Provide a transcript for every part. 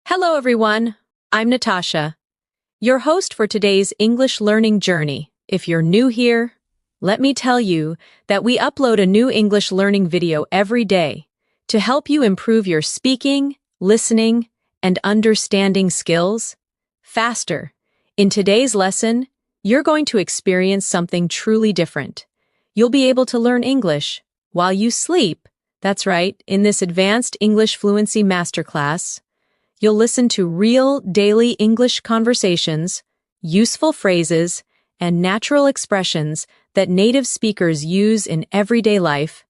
Hello, everyone. I'm Natasha, your host for today's English learning journey. If you're new here, let me tell you that we upload a new English learning video every day to help you improve your speaking, listening, and understanding skills faster. In today's lesson, you're going to experience something truly different. You'll be able to learn English while you sleep. That's right, in this advanced English fluency masterclass, you'll listen to real daily English conversations, useful phrases, and natural expressions that native speakers use in everyday life.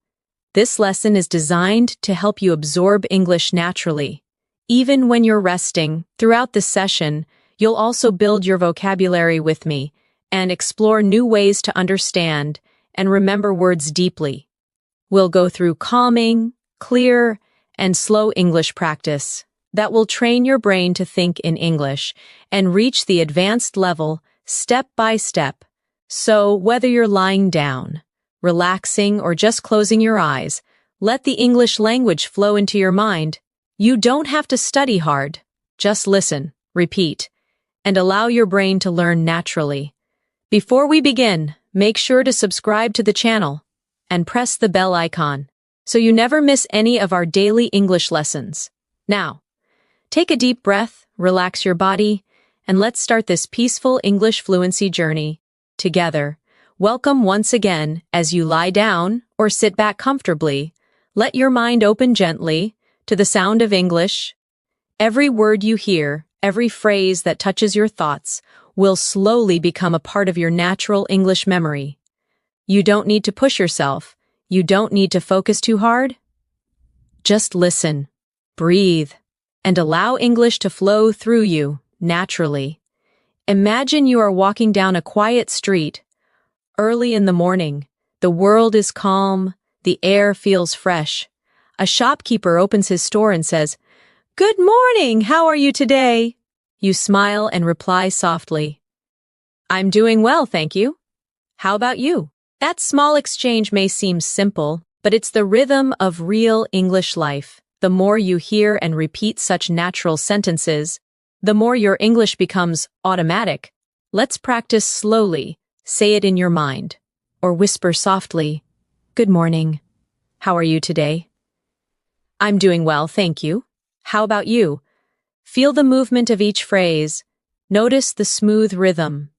This lesson is designed to help you absorb English naturally. Even when you're resting, throughout this session, you'll also build your vocabulary with me and explore new ways to understand and remember words deeply. We'll go through calming, clear, and slow English practice that will train your brain to think in English and reach the advanced level step by step. So, whether you're lying down, relaxing, or just closing your eyes, let the English language flow into your mind. You don't have to study hard. Just listen, repeat, and allow your brain to learn naturally. Before we begin, make sure to subscribe to the channel and press the bell icon so you never miss any of our daily English lessons. Now, take a deep breath, relax your body, and let's start this peaceful English fluency journey together. Welcome once again. As you lie down or sit back comfortably, let your mind open gently to the sound of English. Every word you hear, every phrase that touches your thoughts, will slowly become a part of your natural English memory. You don't need to push yourself. You don't need to focus too hard. Just listen, breathe, and allow English to flow through you naturally. Imagine you are walking down a quiet street. Early in the morning, the world is calm, the air feels fresh. A shopkeeper opens his store and says, "Good morning, how are you today?" You smile and reply softly, "I'm doing well, thank you. How about you?" That small exchange may seem simple, but it's the rhythm of real English life. The more you hear and repeat such natural sentences, the more your English becomes automatic. Let's practice slowly. Say it in your mind, or whisper softly, "Good morning. How are you today?" "I'm doing well, thank you. How about you?" Feel the movement of each phrase. Notice the smooth rhythm.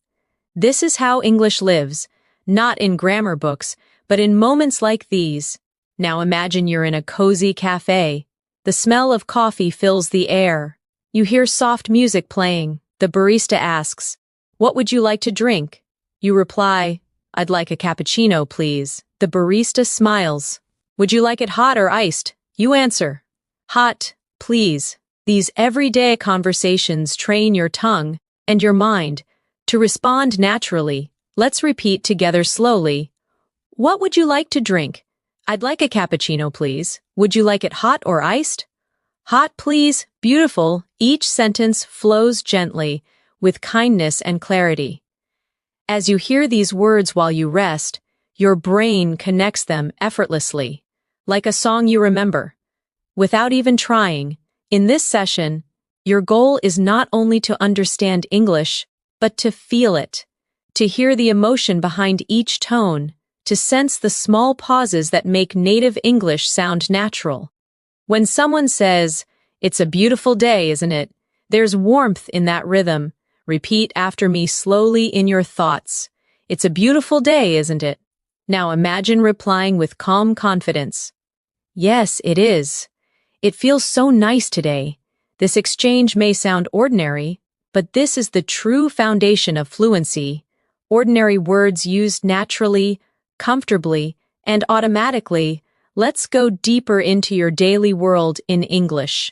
This is how English lives, not in grammar books, but in moments like these. Now imagine you're in a cozy cafe. The smell of coffee fills the air. You hear soft music playing. The barista asks, "What would you like to drink?" You reply, "I'd like a cappuccino, please." The barista smiles. "Would you like it hot or iced?" You answer, "Hot, please." These everyday conversations train your tongue and your mind to respond naturally. Let's repeat together slowly. "What would you like to drink?" "I'd like a cappuccino, please." "Would you like it hot or iced?" "Hot, please." Beautiful. Each sentence flows gently, with kindness and clarity. As you hear these words while you rest, your brain connects them effortlessly, like a song you remember. Without even trying, in this session, your goal is not only to understand English, but to feel it, to hear the emotion behind each tone, to sense the small pauses that make native English sound natural. When someone says, "It's a beautiful day, isn't it?" there's warmth in that rhythm. Repeat after me slowly in your thoughts. "It's a beautiful day, isn't it?" Now imagine replying with calm confidence. "Yes, it is. It feels so nice today." This exchange may sound ordinary, but this is the true foundation of fluency. Ordinary words used naturally, comfortably, and automatically. Let's go deeper into your daily world in English.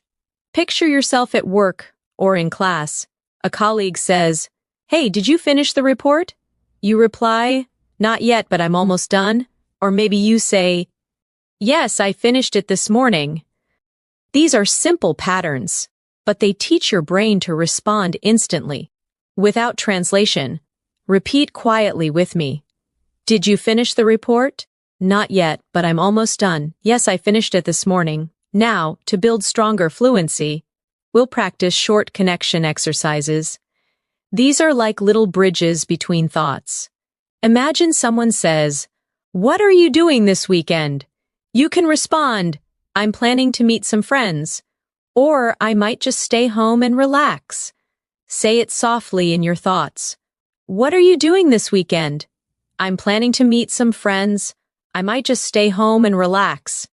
Picture yourself at work or in class. A colleague says, "Hey, did you finish the report?" You reply, "Not yet, but I'm almost done." Or maybe you say, "Yes, I finished it this morning." These are simple patterns, but they teach your brain to respond instantly. Without translation, repeat quietly with me. "Did you finish the report?" "Not yet, but I'm almost done." "Yes, I finished it this morning." Now, to build stronger fluency, we'll practice short connection exercises. These are like little bridges between thoughts. Imagine someone says, "What are you doing this weekend?" You can respond, "I'm planning to meet some friends," or "I might just stay home and relax." Say it softly in your thoughts. "What are you doing this weekend?" "I'm planning to meet some friends. I might just stay home and relax."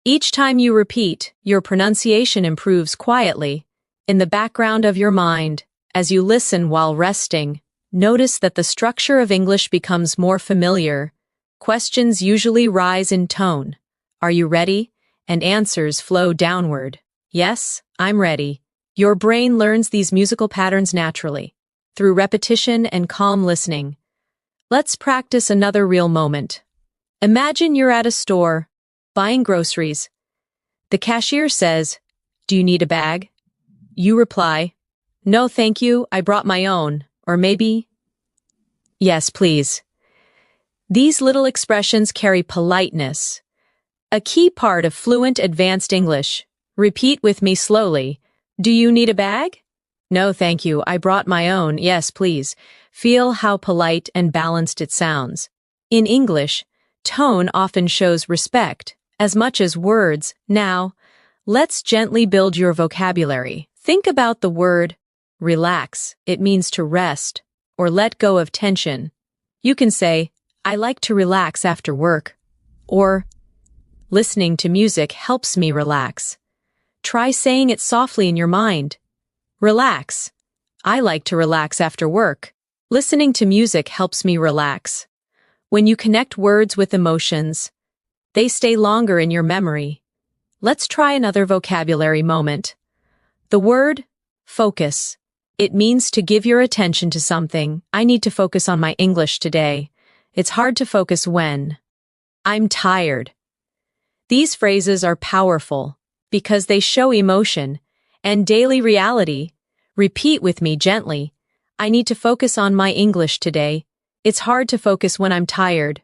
Each time you repeat, your pronunciation improves quietly, in the background of your mind. As you listen while resting, notice that the structure of English becomes more familiar. Questions usually rise in tone. "Are you ready?" And answers flow downward. "Yes, I'm ready." Your brain learns these musical patterns naturally, through repetition and calm listening. Let's practice another real moment. Imagine you're at a store, buying groceries. The cashier says, "Do you need a bag?" You reply, "No, thank you, I brought my own." Or maybe, "Yes, please." These little expressions carry politeness. A key part of fluent advanced English. Repeat with me slowly. "Do you need a bag?" "No, thank you, I brought my own." "Yes, please." Feel how polite and balanced it sounds. In English, tone often shows respect, as much as words. Now, let's gently build your vocabulary. Think about the word relax. It means to rest or let go of tension. You can say, "I like to relax after work," or "Listening to music helps me relax." Try saying it softly in your mind. Relax. I like to relax after work. Listening to music helps me relax. When you connect words with emotions, they stay longer in your memory. Let's try another vocabulary moment. The word focus. It means to give your attention to something. "I need to focus on my English today. It's hard to focus when I'm tired." These phrases are powerful because they show emotion and daily reality. Repeat with me gently. "I need to focus on my English today. It's hard to focus when I'm tired."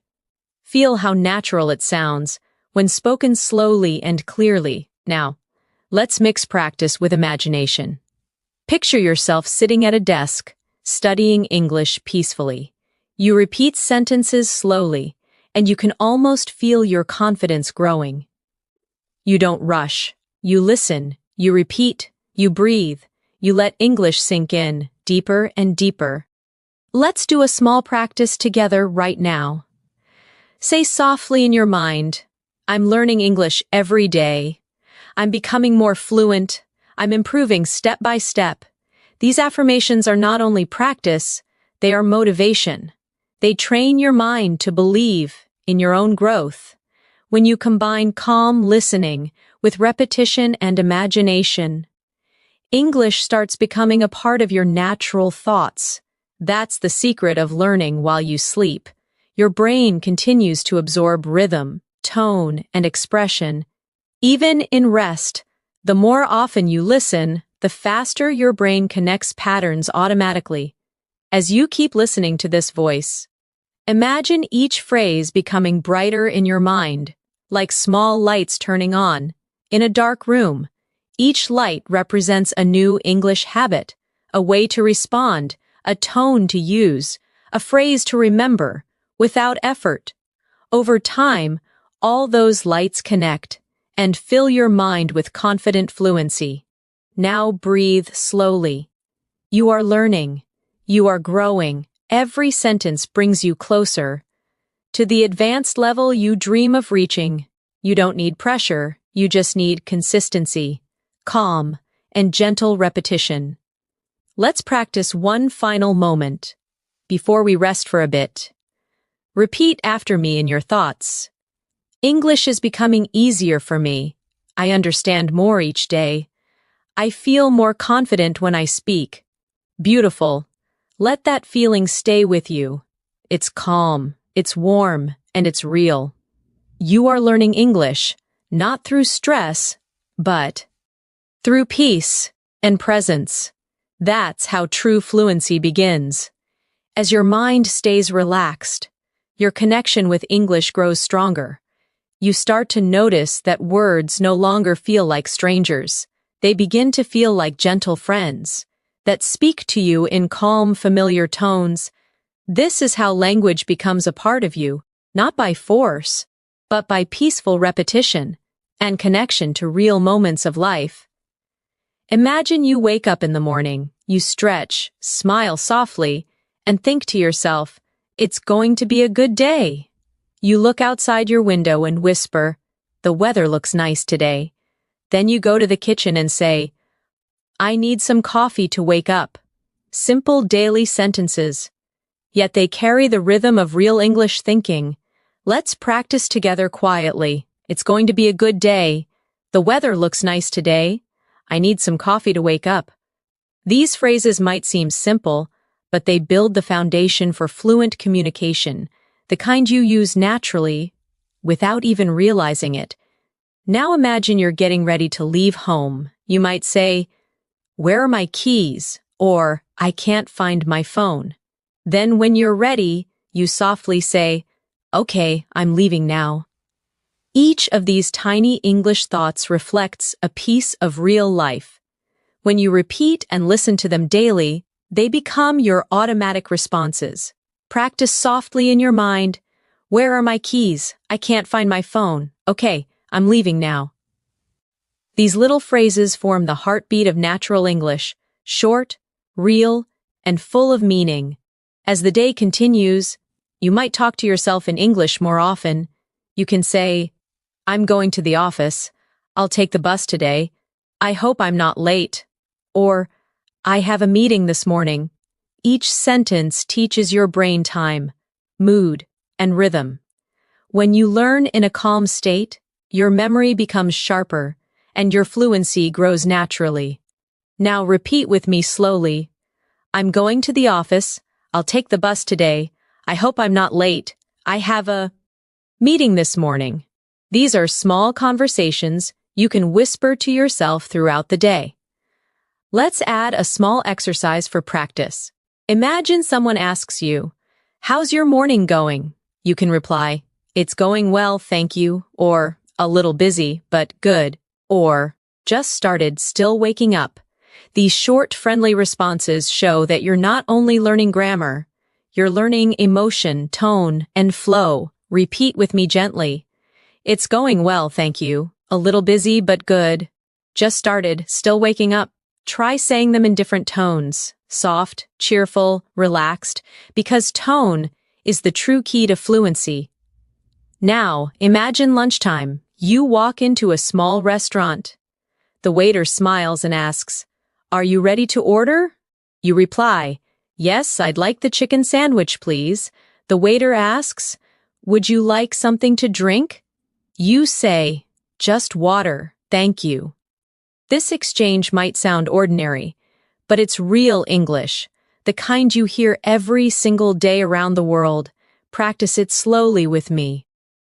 Feel how natural it sounds when spoken slowly and clearly. Now, let's mix practice with imagination. Picture yourself sitting at a desk, studying English peacefully. You repeat sentences slowly, and you can almost feel your confidence growing. You don't rush. You listen, you repeat, you breathe, you let English sink in, deeper and deeper. Let's do a small practice together right now. Say softly in your mind, "I'm learning English every day. I'm becoming more fluent. I'm improving step by step." These affirmations are not only practice, they are motivation. They train your mind to believe in your own growth. When you combine calm listening with repetition and imagination, English starts becoming a part of your natural thoughts. That's the secret of learning while you sleep. Your brain continues to absorb rhythm, tone, and expression. Even in rest, the more often you listen, the faster your brain connects patterns automatically. As you keep listening to this voice, imagine each phrase becoming brighter in your mind, like small lights turning on. In a dark room, each light represents a new English habit, a way to respond, a tone to use, a phrase to remember, without effort. Over time, all those lights connect and fill your mind with confident fluency. Now breathe slowly. You are learning. You are growing. Every sentence brings you closer to the advanced level you dream of reaching. You don't need pressure. You just need consistency, calm, and gentle repetition. Let's practice one final moment before we rest for a bit. Repeat after me in your thoughts. English is becoming easier for me. I understand more each day. I feel more confident when I speak. Beautiful. Let that feeling stay with you. It's calm, it's warm, and it's real. You are learning English, not through stress, but through peace and presence. That's how true fluency begins. As your mind stays relaxed, your connection with English grows stronger. You start to notice that words no longer feel like strangers. They begin to feel like gentle friends that speak to you in calm, familiar tones. This is how language becomes a part of you, not by force, but by peaceful repetition and connection to real moments of life. Imagine you wake up in the morning, you stretch, smile softly, and think to yourself, "It's going to be a good day." You look outside your window and whisper, "The weather looks nice today." Then you go to the kitchen and say, "I need some coffee to wake up." Simple daily sentences, yet they carry the rhythm of real English thinking. Let's practice together quietly. It's going to be a good day. The weather looks nice today. I need some coffee to wake up. These phrases might seem simple, but they build the foundation for fluent communication, the kind you use naturally, without even realizing it. Now imagine you're getting ready to leave home. You might say, "Where are my keys?" or "I can't find my phone." Then when you're ready, you softly say, "Okay, I'm leaving now." Each of these tiny English thoughts reflects a piece of real life. When you repeat and listen to them daily, they become your automatic responses. Practice softly in your mind. "Where are my keys? I can't find my phone. Okay, I'm leaving now." These little phrases form the heartbeat of natural English, short, real, and full of meaning. As the day continues, you might talk to yourself in English more often. You can say, "I'm going to the office. I'll take the bus today. I hope I'm not late." Or, "I have a meeting this morning." Each sentence teaches your brain time, mood, and rhythm. When you learn in a calm state, your memory becomes sharper, and your fluency grows naturally. Now repeat with me slowly. "I'm going to the office. I'll take the bus today. I hope I'm not late. I have a meeting this morning." These are small conversations you can whisper to yourself throughout the day. Let's add a small exercise for practice. Imagine someone asks you, "How's your morning going?" You can reply, "It's going well, thank you," or "A little busy, but good," or "Just started, still waking up." These short, friendly responses show that you're not only learning grammar, you're learning emotion, tone, and flow. Repeat with me gently. "It's going well, thank you. A little busy, but good. Just started, still waking up." Try saying them in different tones, soft, cheerful, relaxed, because tone is the true key to fluency. Now, imagine lunchtime. You walk into a small restaurant. The waiter smiles and asks, "Are you ready to order?" You reply, "Yes, I'd like the chicken sandwich, please." The waiter asks, "Would you like something to drink?" You say, "Just water, thank you." This exchange might sound ordinary, but it's real English, the kind you hear every single day around the world. Practice it slowly with me.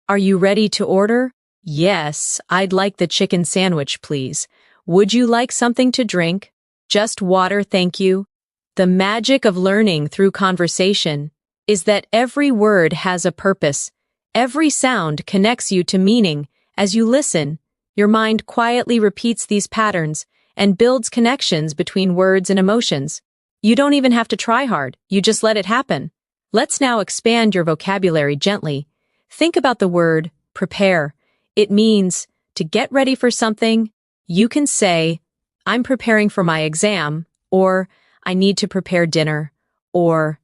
"Are you ready to order?" "Yes, I'd like the chicken sandwich, please." "Would you like something to drink?" "Just water, thank you." The magic of learning through conversation is that every word has a purpose. Every sound connects you to meaning. As you listen, your mind quietly repeats these patterns and builds connections between words and emotions. You don't even have to try hard, you just let it happen. Let's now expand your vocabulary gently. Think about the word prepare. It means to get ready for something. You can say, "I'm preparing for my exam," or "I need to prepare dinner," or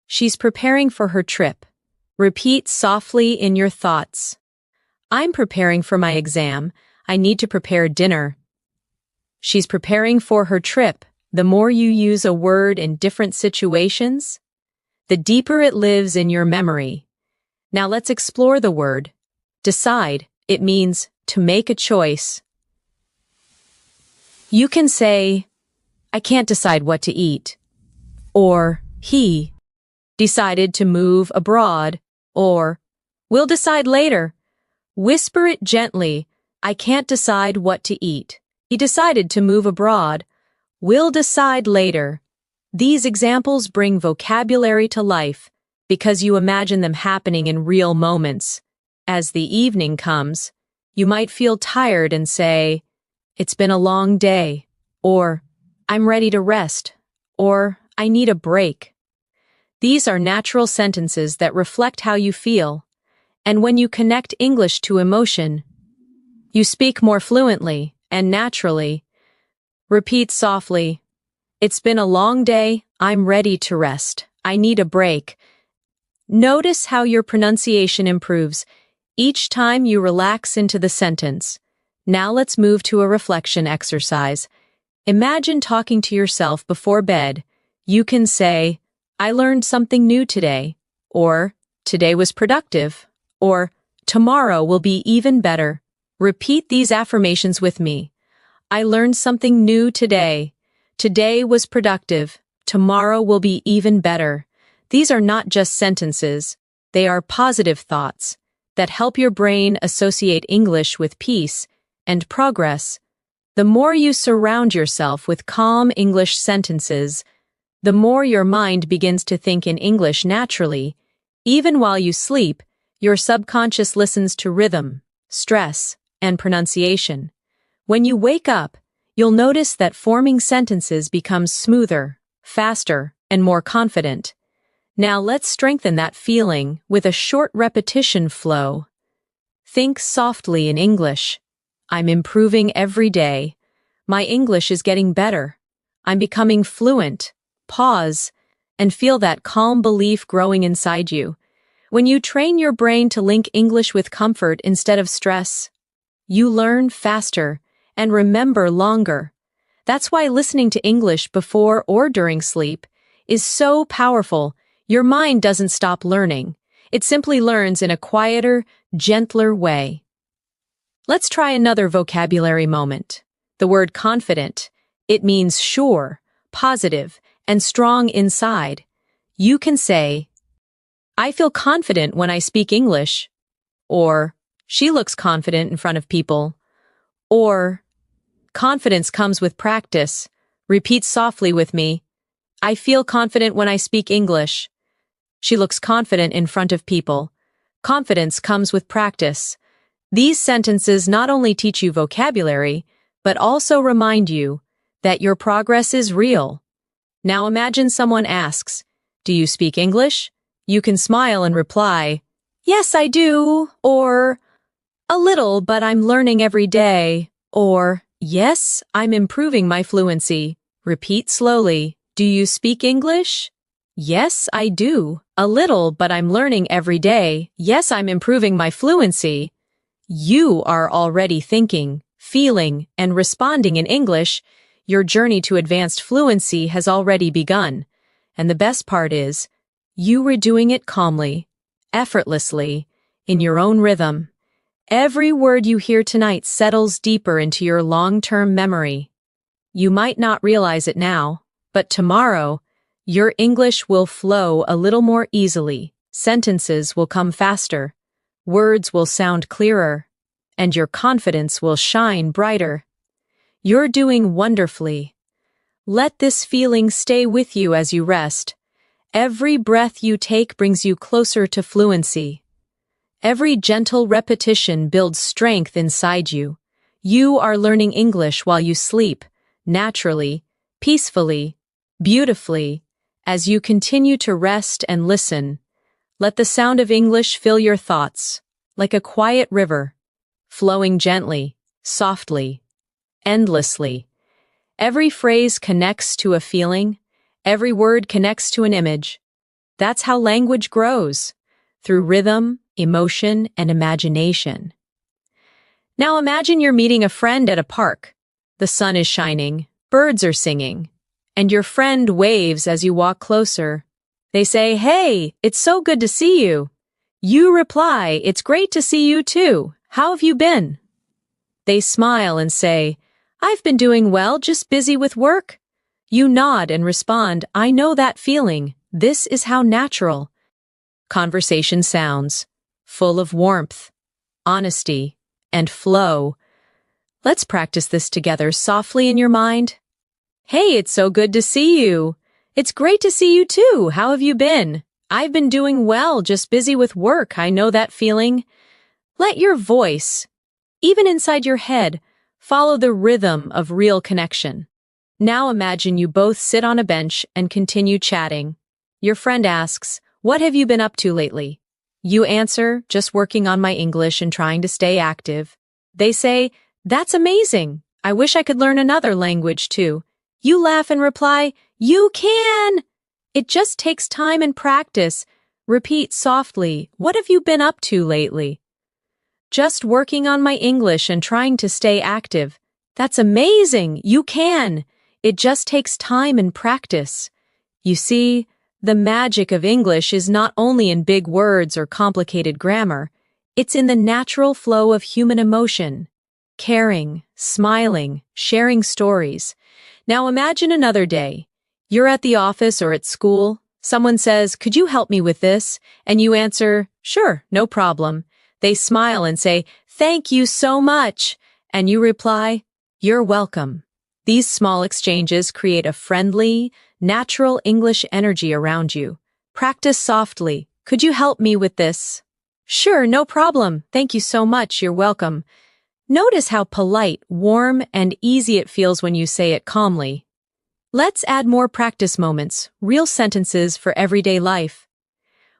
"She's preparing for her trip." Repeat softly in your thoughts. "I'm preparing for my exam. I need to prepare dinner." She's preparing for her trip. The more you use a word in different situations, the deeper it lives in your memory. Now let's explore the word decide. It means to make a choice. You can say, "I can't decide what to eat," or "He decided to move abroad," or "We'll decide later." Whisper it gently. "I can't decide what to eat. He decided to move abroad. We'll decide later." These examples bring vocabulary to life because you imagine them happening in real moments. As the evening comes, you might feel tired and say, it's been a long day, or I'm ready to rest, or I need a break. These are natural sentences that reflect how you feel, and when you connect English to emotion, you speak more fluently and naturally. Repeat softly, it's been a long day, I'm ready to rest, I need a break. Notice how your pronunciation improves each time you relax into the sentence. Now let's move to a reflection exercise. Imagine talking to yourself before bed. You can say, I learned something new today, or today was productive, or tomorrow will be even better. Repeat these affirmations with me. I learned something new today. Today was productive. Tomorrow will be even better. These are not just sentences. They are positive thoughts that help your brain associate English with peace and progress. The more you surround yourself with calm English sentences, the more your mind begins to think in English naturally. Even while you sleep, your subconscious listens to rhythm, stress, and pronunciation. When you wake up, you'll notice that forming sentences becomes smoother, faster, and more confident. Now let's strengthen that feeling with a short repetition flow. Think softly in English. I'm improving every day. My English is getting better. I'm becoming fluent. Pause, and feel that calm belief growing inside you. When you train your brain to link English with comfort instead of stress, you learn faster and remember longer. That's why listening to English before or during sleep is so powerful. Your mind doesn't stop learning. It simply learns in a quieter, gentler way. Let's try another vocabulary moment. The word confident. It means sure, positive, and strong inside. You can say, I feel confident when I speak English, or she looks confident in front of people, or confidence comes with practice. Repeat softly with me. I feel confident when I speak English. She looks confident in front of people. Confidence comes with practice. These sentences not only teach you vocabulary, but also remind you that your progress is real. Now imagine someone asks, do you speak English? You can smile and reply, yes, I do, or a little, but I'm learning every day, or yes, I'm improving my fluency. Repeat slowly, do you speak English? Yes, I do. A little, but I'm learning every day. Yes, I'm improving my fluency. You are already thinking, feeling, and responding in English. Your journey to advanced fluency has already begun. And the best part is, you were doing it calmly, effortlessly, in your own rhythm. Every word you hear tonight settles deeper into your long-term memory. You might not realize it now, but tomorrow, your English will flow a little more easily, sentences will come faster, words will sound clearer, and your confidence will shine brighter. You're doing wonderfully. Let this feeling stay with you as you rest. Every breath you take brings you closer to fluency. Every gentle repetition builds strength inside you. You are learning English while you sleep, naturally, peacefully, beautifully. As you continue to rest and listen, let the sound of English fill your thoughts, like a quiet river, flowing gently, softly, endlessly. Every phrase connects to a feeling, every word connects to an image. That's how language grows, through rhythm, emotion, and imagination. Now imagine you're meeting a friend at a park. The sun is shining, birds are singing, and your friend waves as you walk closer. They say, hey, it's so good to see you. You reply, it's great to see you too. How have you been? They smile and say, I've been doing well, just busy with work. You nod and respond, I know that feeling. This is how natural conversation sounds, full of warmth, honesty, and flow. Let's practice this together softly in your mind. Hey, it's so good to see you. It's great to see you too. How have you been? I've been doing well, just busy with work. I know that feeling. Let your voice, even inside your head, Follow the rhythm of real connection. Now imagine you both sit on a bench and continue chatting. Your friend asks, "What have you been up to lately?" You answer, "Just working on my English and trying to stay active." They say, "That's amazing. I wish I could learn another language too." You laugh and reply, "You can! It just takes time and practice." Repeat softly, "What have you been up to lately?" "Just working on my English and trying to stay active." "That's amazing. You can. It just takes time and practice." You see, the magic of English is not only in big words or complicated grammar, it's in the natural flow of human emotion. Caring, smiling, sharing stories. Now imagine another day. You're at the office or at school. Someone says, "Could you help me with this?" And you answer, "Sure, no problem." They smile and say, "Thank you so much." And you reply, "You're welcome." These small exchanges create a friendly, natural English energy around you. Practice softly. "Could you help me with this?" "Sure, no problem. Thank you so much. You're welcome." Notice how polite, warm, and easy it feels when you say it calmly. Let's add more practice moments, real sentences for everyday life.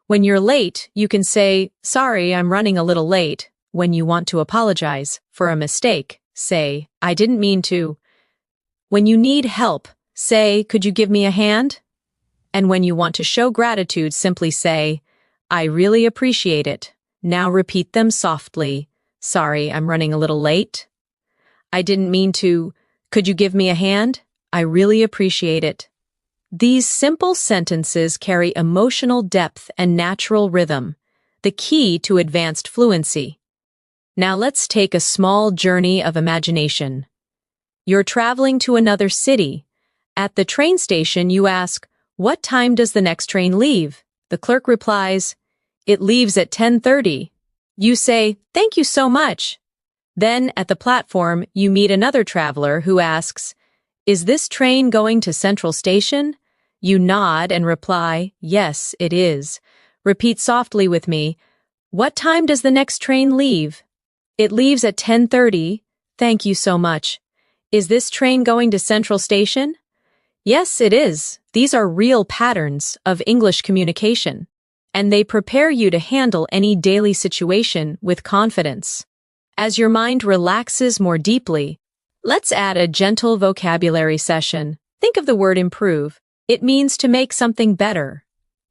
When you're late, you can say, "Sorry, I'm running a little late." When you want to apologize for a mistake, say, "I didn't mean to." When you need help, say, "Could you give me a hand?" And when you want to show gratitude, simply say, "I really appreciate it." Now repeat them softly. "Sorry, I'm running a little late." "I didn't mean to." "Could you give me a hand?" "I really appreciate it." These simple sentences carry emotional depth and natural rhythm, the key to advanced fluency. Now let's take a small journey of imagination. You're traveling to another city. At the train station, you ask, "What time does the next train leave?" The clerk replies, "It leaves at 10:30. You say, "Thank you so much." Then, at the platform, you meet another traveler who asks, "Is this train going to Central Station?" You nod and reply, "Yes, it is." Repeat softly with me, "What time does the next train leave?" "It leaves at 10:30. Thank you so much." "Is this train going to Central Station?" "Yes, it is." These are real patterns of English communication, and they prepare you to handle any daily situation with confidence. As your mind relaxes more deeply, let's add a gentle vocabulary session. Think of the word improve. It means to make something better.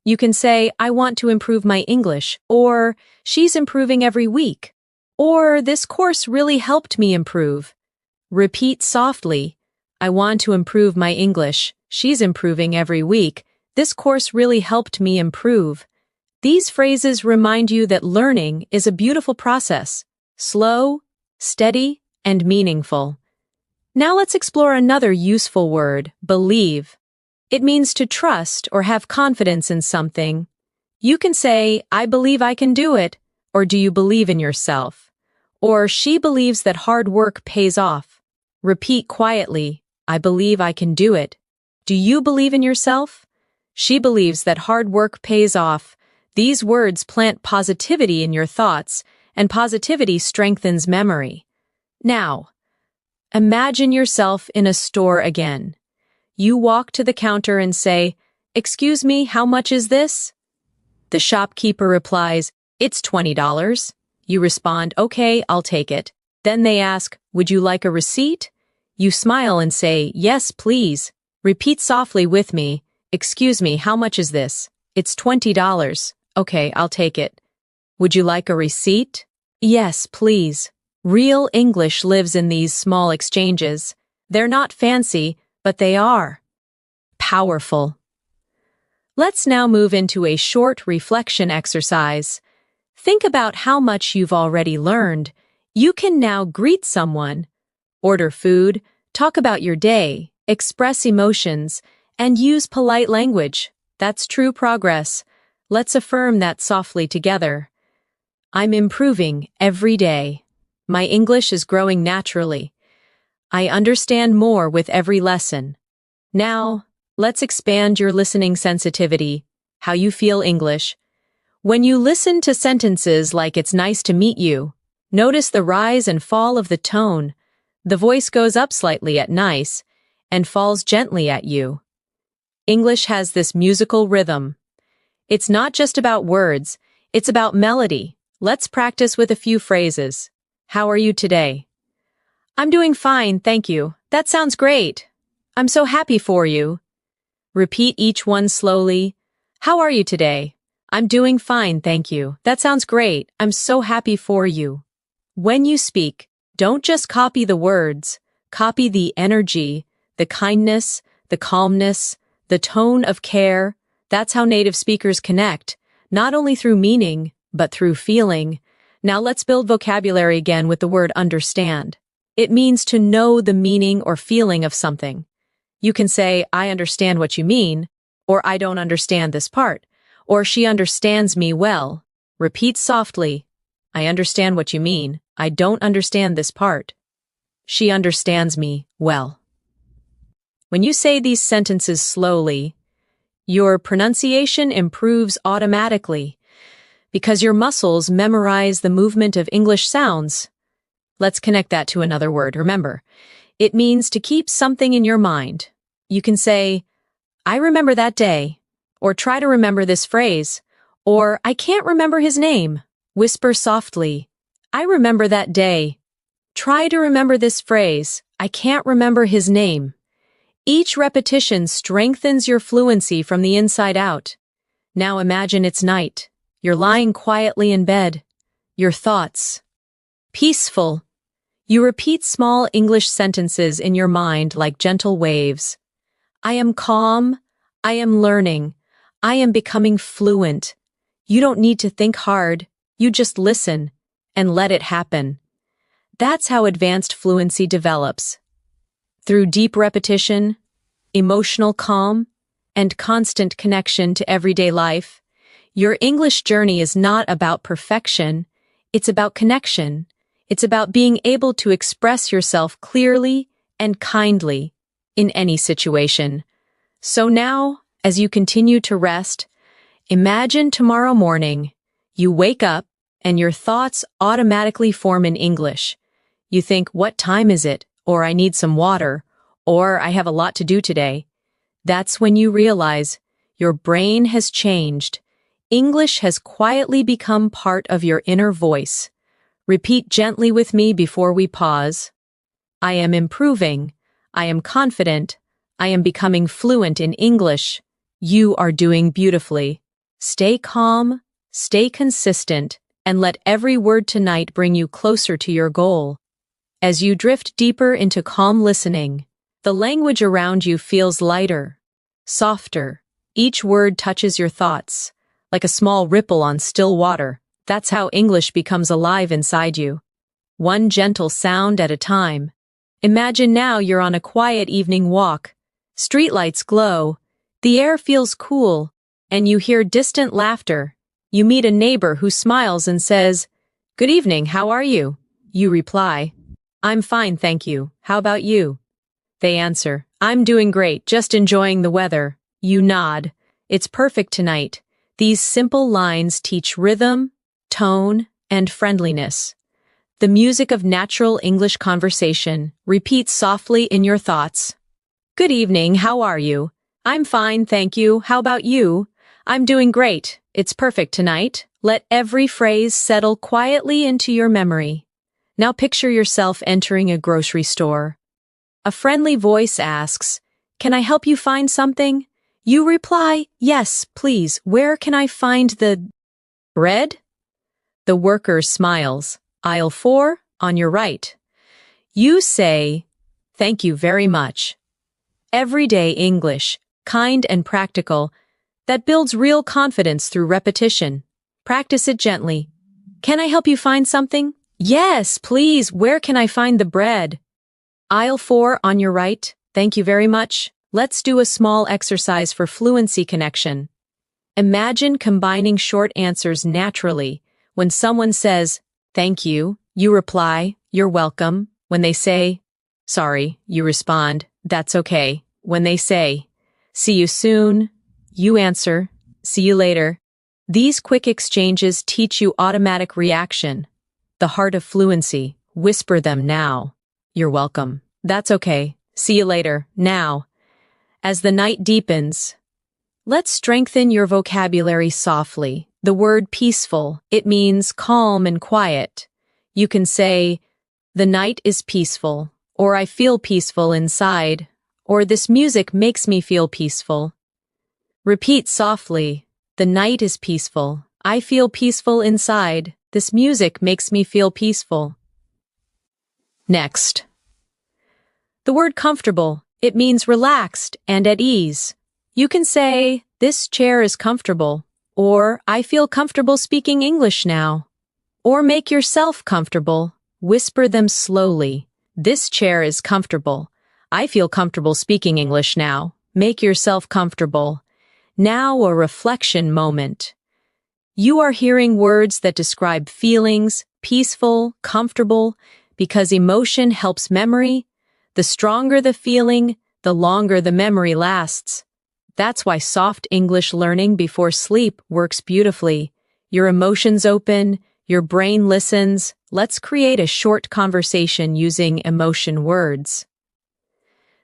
You can say, "I want to improve my English," or "She's improving every week," or "This course really helped me improve." Repeat softly, "I want to improve my English. She's improving every week. This course really helped me improve." These phrases remind you that learning is a beautiful process, slow, steady, and meaningful. Now let's explore another useful word, believe. It means to trust or have confidence in something. You can say, "I believe I can do it," or "Do you believe in yourself?" Or "She believes that hard work pays off." Repeat quietly, "I believe I can do it." "Do you believe in yourself?" "She believes that hard work pays off." These words plant positivity in your thoughts, and positivity strengthens memory. Now, imagine yourself in a store again. You walk to the counter and say, "Excuse me, how much is this?" The shopkeeper replies, "It's $20. You respond, "Okay, I'll take it." Then they ask, "Would you like a receipt?" You smile and say, "Yes, please." Repeat softly with me, "Excuse me, how much is this?" "It's $20. Okay, I'll take it." "Would you like a receipt?" "Yes, please." Real English lives in these small exchanges. They're not fancy, but they are powerful. Let's now move into a short reflection exercise. Think about how much you've already learned. You can now greet someone, order food, talk about your day, express emotions, and use polite language. That's true progress. Let's affirm that softly together. I'm improving every day. My English is growing naturally. I understand more with every lesson. Now, let's expand your listening sensitivity, how you feel English. When you listen to sentences like "It's nice to meet you," notice the rise and fall of the tone. The voice goes up slightly at nice and falls gently at you. English has this musical rhythm. It's not just about words, it's about melody. Let's practice with a few phrases. How are you today? I'm doing fine, thank you. That sounds great. I'm so happy for you. Repeat each one slowly. How are you today? I'm doing fine, thank you. That sounds great. I'm so happy for you. When you speak, don't just copy the words, copy the energy, the kindness, the calmness, the tone of care. That's how native speakers connect, not only through meaning, but through feeling. Now let's build vocabulary again with the word understand. It means to know the meaning or feeling of something. You can say, I understand what you mean, or I don't understand this part, or she understands me well. Repeat softly. I understand what you mean. I don't understand this part. She understands me well. When you say these sentences slowly, your pronunciation improves automatically because your muscles memorize the movement of English sounds. Let's connect that to another word. Remember, it means to keep something in your mind. You can say, I remember that day, or try to remember this phrase, or I can't remember his name. Whisper softly, I remember that day. Try to remember this phrase, I can't remember his name. Each repetition strengthens your fluency from the inside out. Now imagine it's night. You're lying quietly in bed. Your thoughts. Peaceful. You repeat small English sentences in your mind like gentle waves. I am calm. I am learning. I am becoming fluent. You don't need to think hard. You just listen and let it happen. That's how advanced fluency develops. Through deep repetition, emotional calm, and constant connection to everyday life, your English journey is not about perfection, it's about connection. It's about being able to express yourself clearly and kindly in any situation. So now, as you continue to rest, imagine tomorrow morning, you wake up and your thoughts automatically form in English. You think, what time is it? Or I need some water. Or I have a lot to do today. That's when you realize your brain has changed. English has quietly become part of your inner voice. Repeat gently with me before we pause. I am improving. I am confident. I am becoming fluent in English. You are doing beautifully. Stay calm, stay consistent, and let every word tonight bring you closer to your goal. As you drift deeper into calm listening, the language around you feels lighter, softer. Each word touches your thoughts, like a small ripple on still water. That's how English becomes alive inside you. One gentle sound at a time. Imagine now you're on a quiet evening walk. Streetlights glow, the air feels cool, and you hear distant laughter. You meet a neighbor who smiles and says, "Good evening, how are you?" You reply, "I'm fine, thank you. How about you?" They answer, "I'm doing great, just enjoying the weather." You nod. It's perfect tonight. These simple lines teach rhythm, tone, and friendliness. The music of natural English conversation. Repeat softly in your thoughts. Good evening, how are you? I'm fine, thank you. How about you? I'm doing great. It's perfect tonight. Let every phrase settle quietly into your memory. Now picture yourself entering a grocery store. A friendly voice asks, "Can I help you find something?" You reply, "Yes, please. Where can I find the bread?" The worker smiles. "Aisle 4, on your right." You say, "Thank you very much." Everyday English, kind and practical, that builds real confidence through repetition. Practice it gently. Can I help you find something? Yes, please. Where can I find the bread? Aisle 4 on your right. Thank you very much. Let's do a small exercise for fluency connection. Imagine combining short answers naturally. When someone says, "Thank you," you reply, "You're welcome." When they say, "Sorry," you respond, "That's okay." When they say, "See you soon," you answer, "See you later." These quick exchanges teach you automatic reaction. The heart of fluency. Whisper them now. You're welcome. That's okay. See you later. Now, as the night deepens, let's strengthen your vocabulary softly. The word peaceful, it means calm and quiet. You can say, the night is peaceful, or I feel peaceful inside, or this music makes me feel peaceful. Repeat softly, the night is peaceful. I feel peaceful inside. This music makes me feel peaceful. Next. The word comfortable, it means relaxed and at ease. You can say, this chair is comfortable, or I feel comfortable speaking English now. Or make yourself comfortable. Whisper them slowly. This chair is comfortable. I feel comfortable speaking English now. Make yourself comfortable. Now a reflection moment. You are hearing words that describe feelings, peaceful, comfortable, because emotion helps memory. The stronger the feeling, the longer the memory lasts. That's why soft English learning before sleep works beautifully. Your emotions open, your brain listens. Let's create a short conversation using emotion words.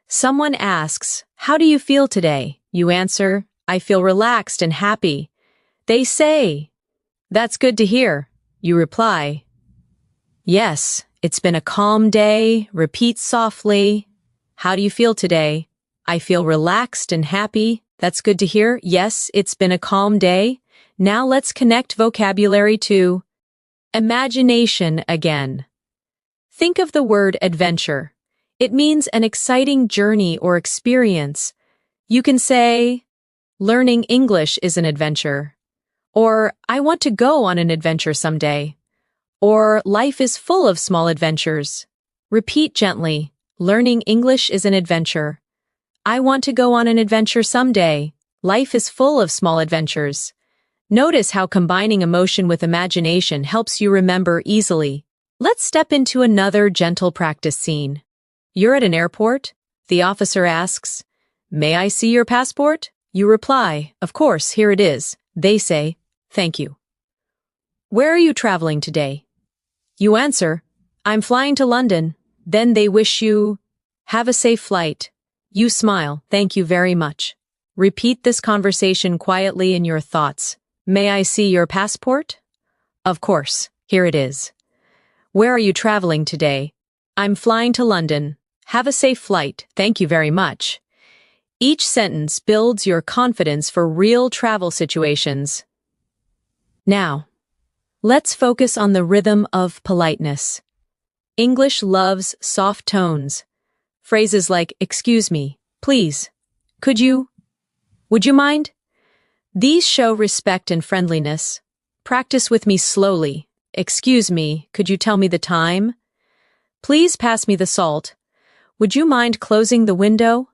Someone asks, how do you feel today? You answer, I feel relaxed and happy. They say, that's good to hear. You reply, yes, it's been a calm day. Repeat softly. How do you feel today? I feel relaxed and happy. That's good to hear. Yes, it's been a calm day. Now let's connect vocabulary to imagination again. Think of the word adventure. It means an exciting journey or experience. You can say, learning English is an adventure. Or, I want to go on an adventure someday. Or, life is full of small adventures. Repeat gently, learning English is an adventure. I want to go on an adventure someday. Life is full of small adventures. Notice how combining emotion with imagination helps you remember easily. Let's step into another gentle practice scene. You're at an airport. The officer asks, may I see your passport? You reply, of course, here it is. They say, thank you. Where are you traveling today? You answer, I'm flying to London. Then they wish you, have a safe flight. You smile, thank you very much. Repeat this conversation quietly in your thoughts. May I see your passport? Of course, here it is. Where are you traveling today? I'm flying to London. Have a safe flight, thank you very much. Each sentence builds your confidence for real travel situations. Now, let's focus on the rhythm of politeness. English loves soft tones. Phrases like, excuse me, please, could you, would you mind? These show respect and friendliness. Practice with me slowly. Excuse me, could you tell me the time? Please pass me the salt. Would you mind closing the window?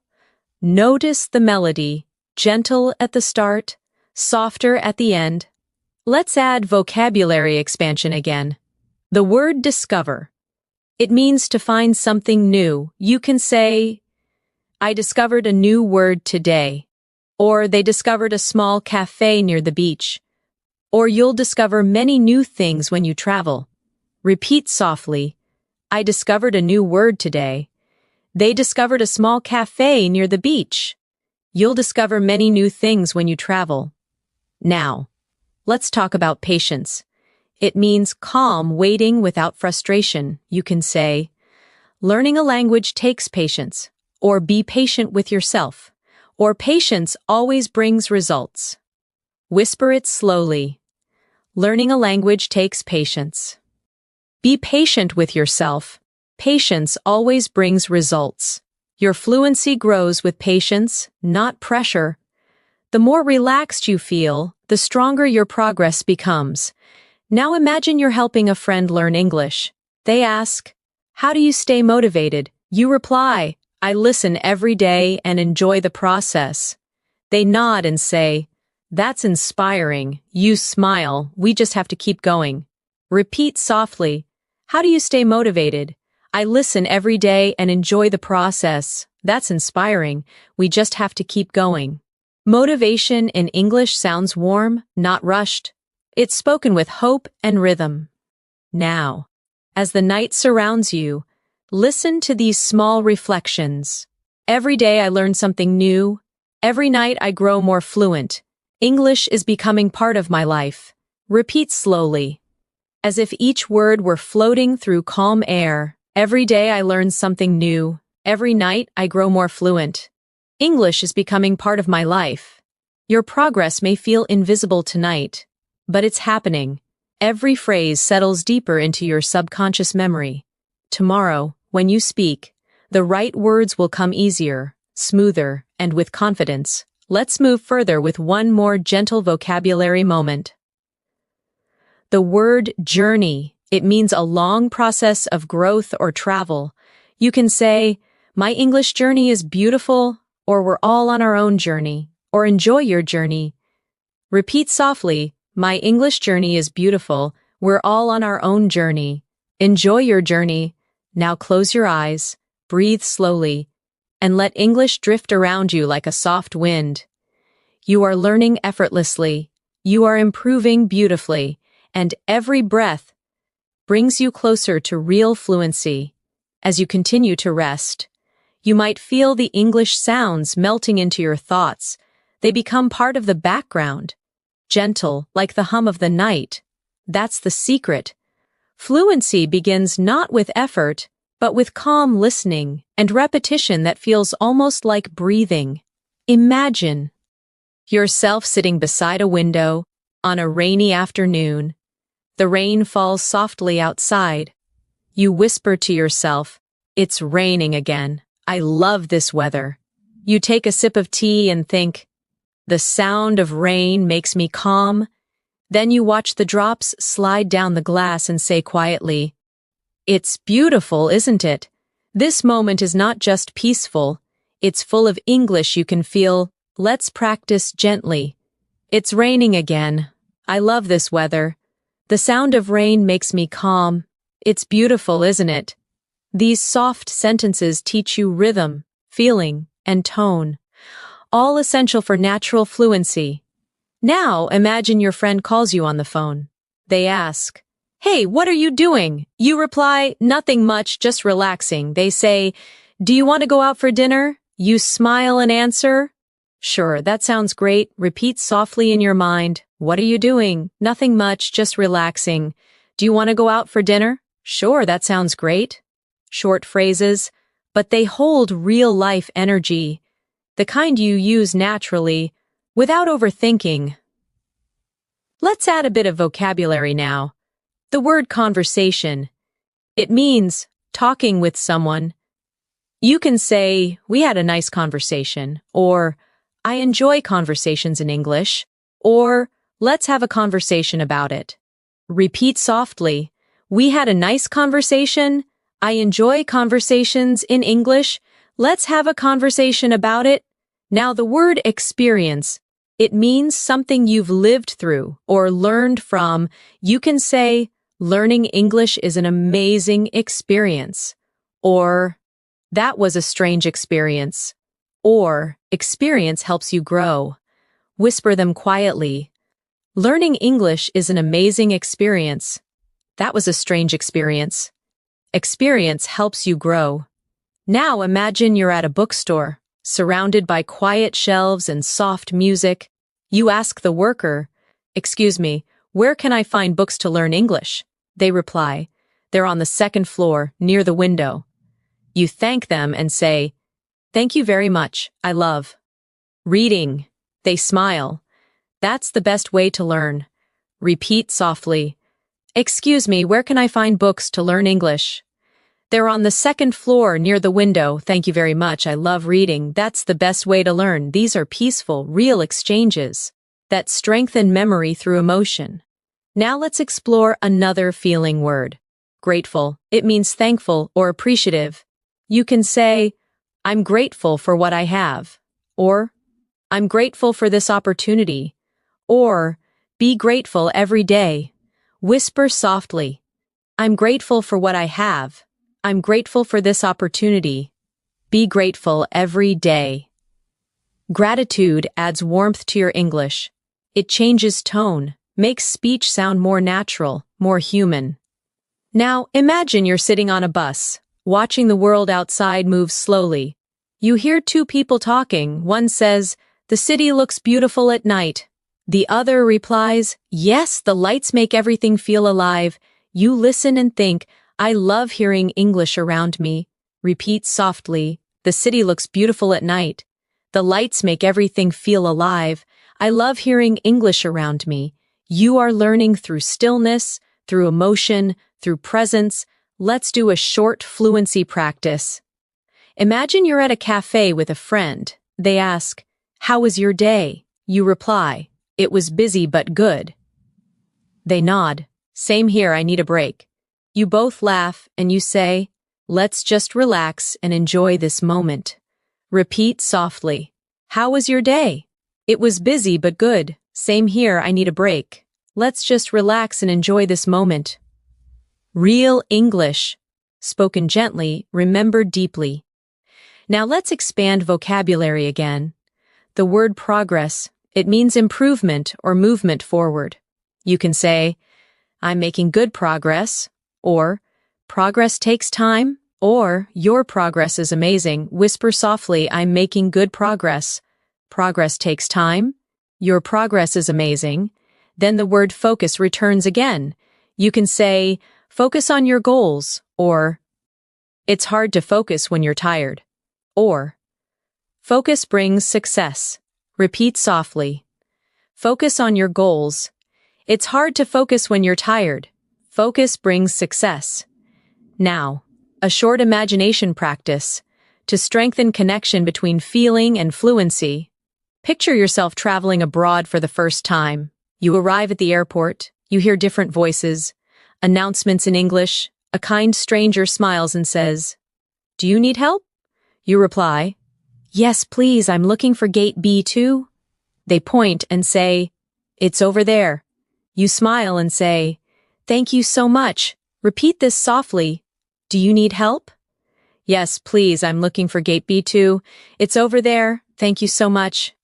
Notice the melody, gentle at the start, softer at the end. Let's add vocabulary expansion again. The word discover. It means to find something new. You can say, I discovered a new word today. Or they discovered a small cafe near the beach. Or you'll discover many new things when you travel. Repeat softly, I discovered a new word today. They discovered a small cafe near the beach. You'll discover many new things when you travel. Now, let's talk about patience. It means calm waiting without frustration. You can say, learning a language takes patience, or be patient with yourself, or patience always brings results. Whisper it slowly. Learning a language takes patience. Be patient with yourself. Patience always brings results. Your fluency grows with patience, not pressure. The more relaxed you feel, the stronger your progress becomes. Now imagine you're helping a friend learn English. They ask, how do you stay motivated? You reply, I listen every day and enjoy the process. They nod and say, that's inspiring. You smile, we just have to keep going. Repeat softly, how do you stay motivated? I listen every day and enjoy the process. That's inspiring. We just have to keep going. Motivation in English sounds warm, not rushed. It's spoken with hope and rhythm. Now, as the night surrounds you, Listen to these small reflections. Every day I learn something new. Every night I grow more fluent. English is becoming part of my life. Repeat slowly, as if each word were floating through calm air. Every day I learn something new. Every night I grow more fluent. English is becoming part of my life. Your progress may feel invisible tonight, but it's happening. Every phrase settles deeper into your subconscious memory. Tomorrow, when you speak, the right words will come easier, smoother, and with confidence. Let's move further with one more gentle vocabulary moment. The word journey. It means a long process of growth or travel. You can say, "My English journey is beautiful," or "We're all on our own journey," or "Enjoy your journey." Repeat softly, "My English journey is beautiful. We're all on our own journey. Enjoy your journey." Now close your eyes, breathe slowly, and let English drift around you like a soft wind. You are learning effortlessly. You are improving beautifully, and every breath brings you closer to real fluency. As you continue to rest, you might feel the English sounds melting into your thoughts. They become part of the background, gentle like the hum of the night. That's the secret. Fluency begins not with effort, but with calm listening and repetition that feels almost like breathing. Imagine yourself sitting beside a window on a rainy afternoon. The rain falls softly outside. You whisper to yourself, "It's raining again. I love this weather." You take a sip of tea and think, "The sound of rain makes me calm." Then you watch the drops slide down the glass and say quietly, "It's beautiful, isn't it?" This moment is not just peaceful, it's full of English you can feel. Let's practice gently. "It's raining again. I love this weather. The sound of rain makes me calm. It's beautiful, isn't it?" These soft sentences teach you rhythm, feeling, and tone, all essential for natural fluency. Now imagine your friend calls you on the phone. They ask, "Hey, what are you doing?" You reply, "Nothing much, just relaxing." They say, "Do you want to go out for dinner?" You smile and answer, "Sure, that sounds great." Repeat softly in your mind, "What are you doing?" "Nothing much, just relaxing." "Do you want to go out for dinner?" "Sure, that sounds great." Short phrases, but they hold real-life energy, the kind you use naturally, without overthinking. Let's add a bit of vocabulary now. The word conversation. It means talking with someone. You can say, "We had a nice conversation," or "I enjoy conversations in English," or "Let's have a conversation about it." Repeat softly, "We had a nice conversation," "I enjoy conversations in English," "Let's have a conversation about it." Now the word experience. It means something you've lived through or learned from. You can say, "Learning English is an amazing experience," or "That was a strange experience," or "Experience helps you grow." Whisper them quietly. "Learning English is an amazing experience." "That was a strange experience." Experience helps you grow. Now imagine you're at a bookstore, surrounded by quiet shelves and soft music. You ask the worker, "Excuse me, where can I find books to learn English?" They reply, "They're on the second floor, near the window." You thank them and say, "Thank you very much, I love reading." They smile. That's the best way to learn. Repeat softly, "Excuse me, where can I find books to learn English?" "They're on the second floor near the window. Thank you very much. I love reading." That's the best way to learn. These are peaceful, real exchanges that strengthen memory through emotion. Now let's explore another feeling word. Grateful. It means thankful or appreciative. You can say, "I'm grateful for what I have," or "I'm grateful for this opportunity," or "Be grateful every day." Whisper softly, "I'm grateful for what I have. I'm grateful for this opportunity." Be grateful every day. Gratitude adds warmth to your English. It changes tone, makes speech sound more natural, more human. Now, imagine you're sitting on a bus, watching the world outside move slowly. You hear two people talking. One says, "The city looks beautiful at night." The other replies, "Yes, the lights make everything feel alive." You listen and think, "I love hearing English around me." Repeat softly, "The city looks beautiful at night. The lights make everything feel alive. I love hearing English around me." You are learning through stillness, through emotion, through presence. Let's do a short fluency practice. Imagine you're at a cafe with a friend. They ask, "How was your day?" You reply, "It was busy but good." They nod, "Same here, I need a break." You both laugh and you say, "Let's just relax and enjoy this moment." Repeat softly, "How was your day?" "It was busy but good." "Same here, I need a break." Let's just relax and enjoy this moment. Real English. Spoken gently, remembered deeply. Now let's expand vocabulary again. The word progress, it means improvement or movement forward. You can say, "I'm making good progress," or "Progress takes time," or "Your progress is amazing." Whisper softly, "I'm making good progress." Progress takes time. Your progress is amazing. Then the word focus returns again. You can say, "Focus on your goals," or "It's hard to focus when you're tired," or "Focus brings success." Repeat softly. Focus on your goals. It's hard to focus when you're tired. Focus brings success. Now, a short imagination practice to strengthen connection between feeling and fluency. Picture yourself traveling abroad for the first time. You arrive at the airport, you hear different voices, announcements in English, a kind stranger smiles and says, "Do you need help?" You reply, "Yes, please, I'm looking for gate B2. They point and say, "It's over there." You smile and say, "Thank you so much." Repeat this softly. "Do you need help?" "Yes, please, I'm looking for gate B2. It's over there. Thank you so much."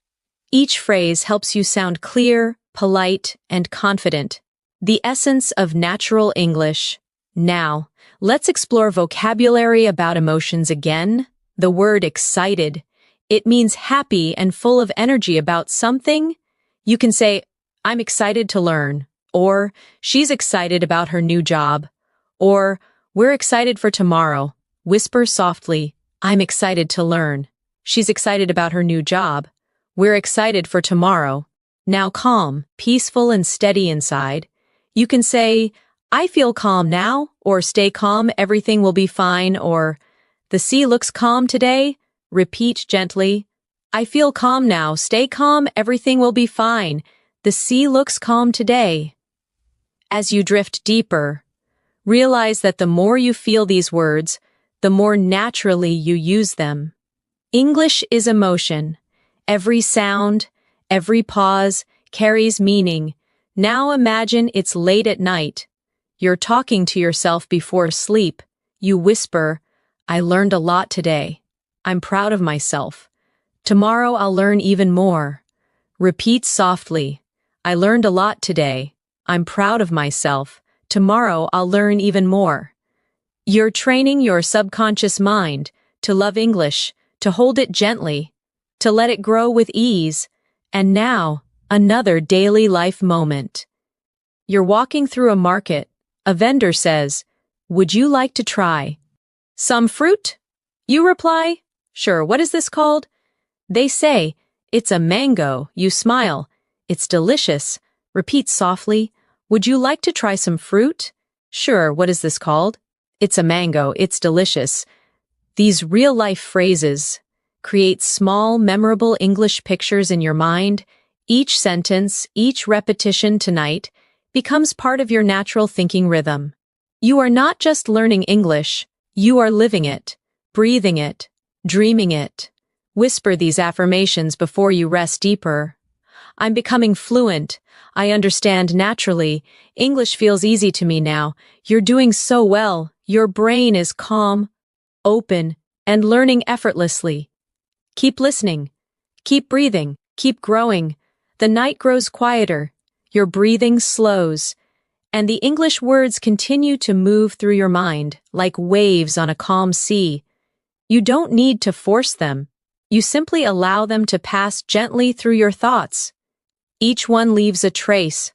Each phrase helps you sound clear, polite, and confident. The essence of natural English. Now, let's explore vocabulary about emotions again. The word excited. It means happy and full of energy about something. You can say, "I'm excited to learn," or "She's excited about her new job," or "We're excited for tomorrow." Whisper softly, "I'm excited to learn." She's excited about her new job. We're excited for tomorrow. Now calm, peaceful and steady inside. You can say, "I feel calm now," or "Stay calm, everything will be fine," or "The sea looks calm today." Repeat gently, "I feel calm now, stay calm, everything will be fine. The sea looks calm today." As you drift deeper, realize that the more you feel these words, the more naturally you use them. English is emotion. Every sound, every pause carries meaning. Now imagine it's late at night. You're talking to yourself before sleep. You whisper, "I learned a lot today. I'm proud of myself. Tomorrow I'll learn even more." Repeat softly, "I learned a lot today. I'm proud of myself. Tomorrow I'll learn even more." You're training your subconscious mind to love English, to hold it gently, to let it grow with ease. And now, another daily life moment. You're walking through a market. A vendor says, "Would you like to try some fruit?" You reply, "Sure, what is this called?" They say, "It's a mango." You smile, "It's delicious." Repeat softly, "Would you like to try some fruit?" "Sure, what is this called?" "It's a mango, it's delicious." These real-life phrases create small, memorable English pictures in your mind. Each sentence, each repetition tonight becomes part of your natural thinking rhythm. You are not just learning English, you are living it, breathing it, dreaming it. Whisper these affirmations before you rest deeper. "I'm becoming fluent. I understand naturally. English feels easy to me now. You're doing so well. Your brain is calm, open, and learning effortlessly. Keep listening. Keep breathing. Keep growing. The night grows quieter. Your breathing slows. and the English words continue to move through your mind like waves on a calm sea. You don't need to force them. You simply allow them to pass gently through your thoughts. Each one leaves a trace,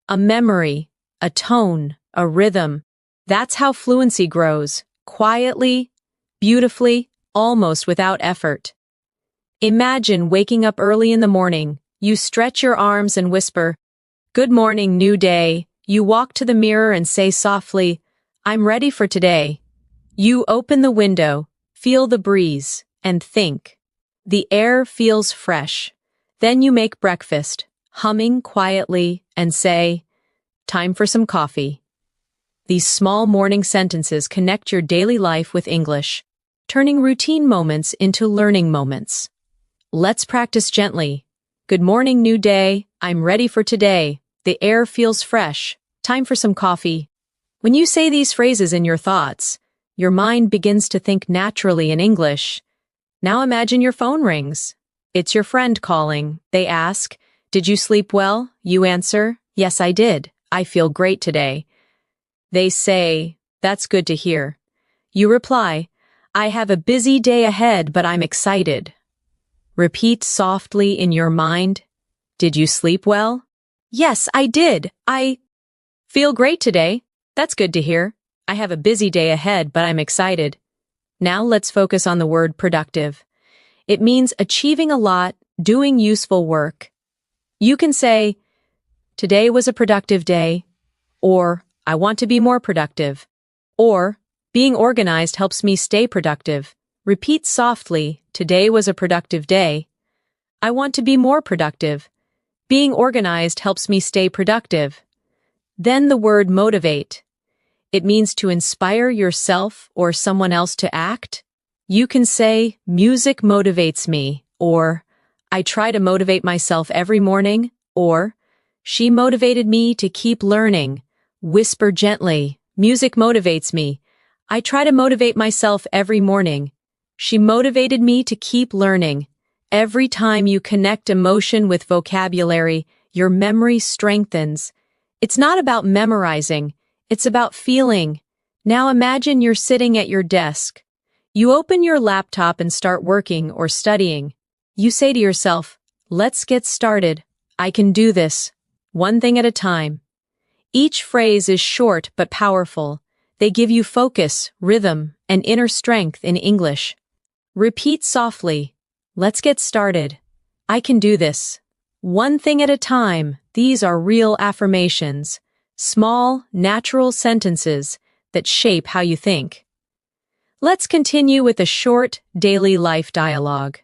a memory, a tone, a rhythm. That's how fluency grows, quietly, beautifully, almost without effort. Imagine waking up early in the morning. You stretch your arms and whisper, "Good morning, new day." You walk to the mirror and say softly, "I'm ready for today." You open the window, feel the breeze, and think. The air feels fresh. Then you make breakfast, humming quietly, and say, "Time for some coffee." These small morning sentences connect your daily life with English, turning routine moments into learning moments. Let's practice gently. Good morning, new day. I'm ready for today. The air feels fresh. Time for some coffee. When you say these phrases in your thoughts, your mind begins to think naturally in English. Now imagine your phone rings. It's your friend calling. They ask, "Did you sleep well?" You answer, "Yes, I did. I feel great today." They say, "That's good to hear." You reply, "I have a busy day ahead, but I'm excited." Repeat softly in your mind, "Did you sleep well?" "Yes, I did. I feel great today. That's good to hear. I have a busy day ahead, but I'm excited." Now let's focus on the word productive. It means achieving a lot, doing useful work. You can say, "Today was a productive day," or "I want to be more productive," or "Being organized helps me stay productive." Repeat softly, "Today was a productive day." "I want to be more productive." "Being organized helps me stay productive." Then the word motivate. It means to inspire yourself or someone else to act. You can say, "Music motivates me," or "I try to motivate myself every morning," or "She motivated me to keep learning." Whisper gently, "Music motivates me. I try to motivate myself every morning. She motivated me to keep learning." Every time you connect emotion with vocabulary, your memory strengthens. It's not about memorizing, it's about feeling. Now imagine you're sitting at your desk. You open your laptop and start working or studying. You say to yourself, "Let's get started. I can do this. One thing at a time." Each phrase is short but powerful. They give you focus, rhythm, and inner strength in English. Repeat softly, "Let's get started. I can do this. One thing at a time." These are real affirmations, small, natural sentences that shape how you think. Let's continue with a short, daily life dialogue.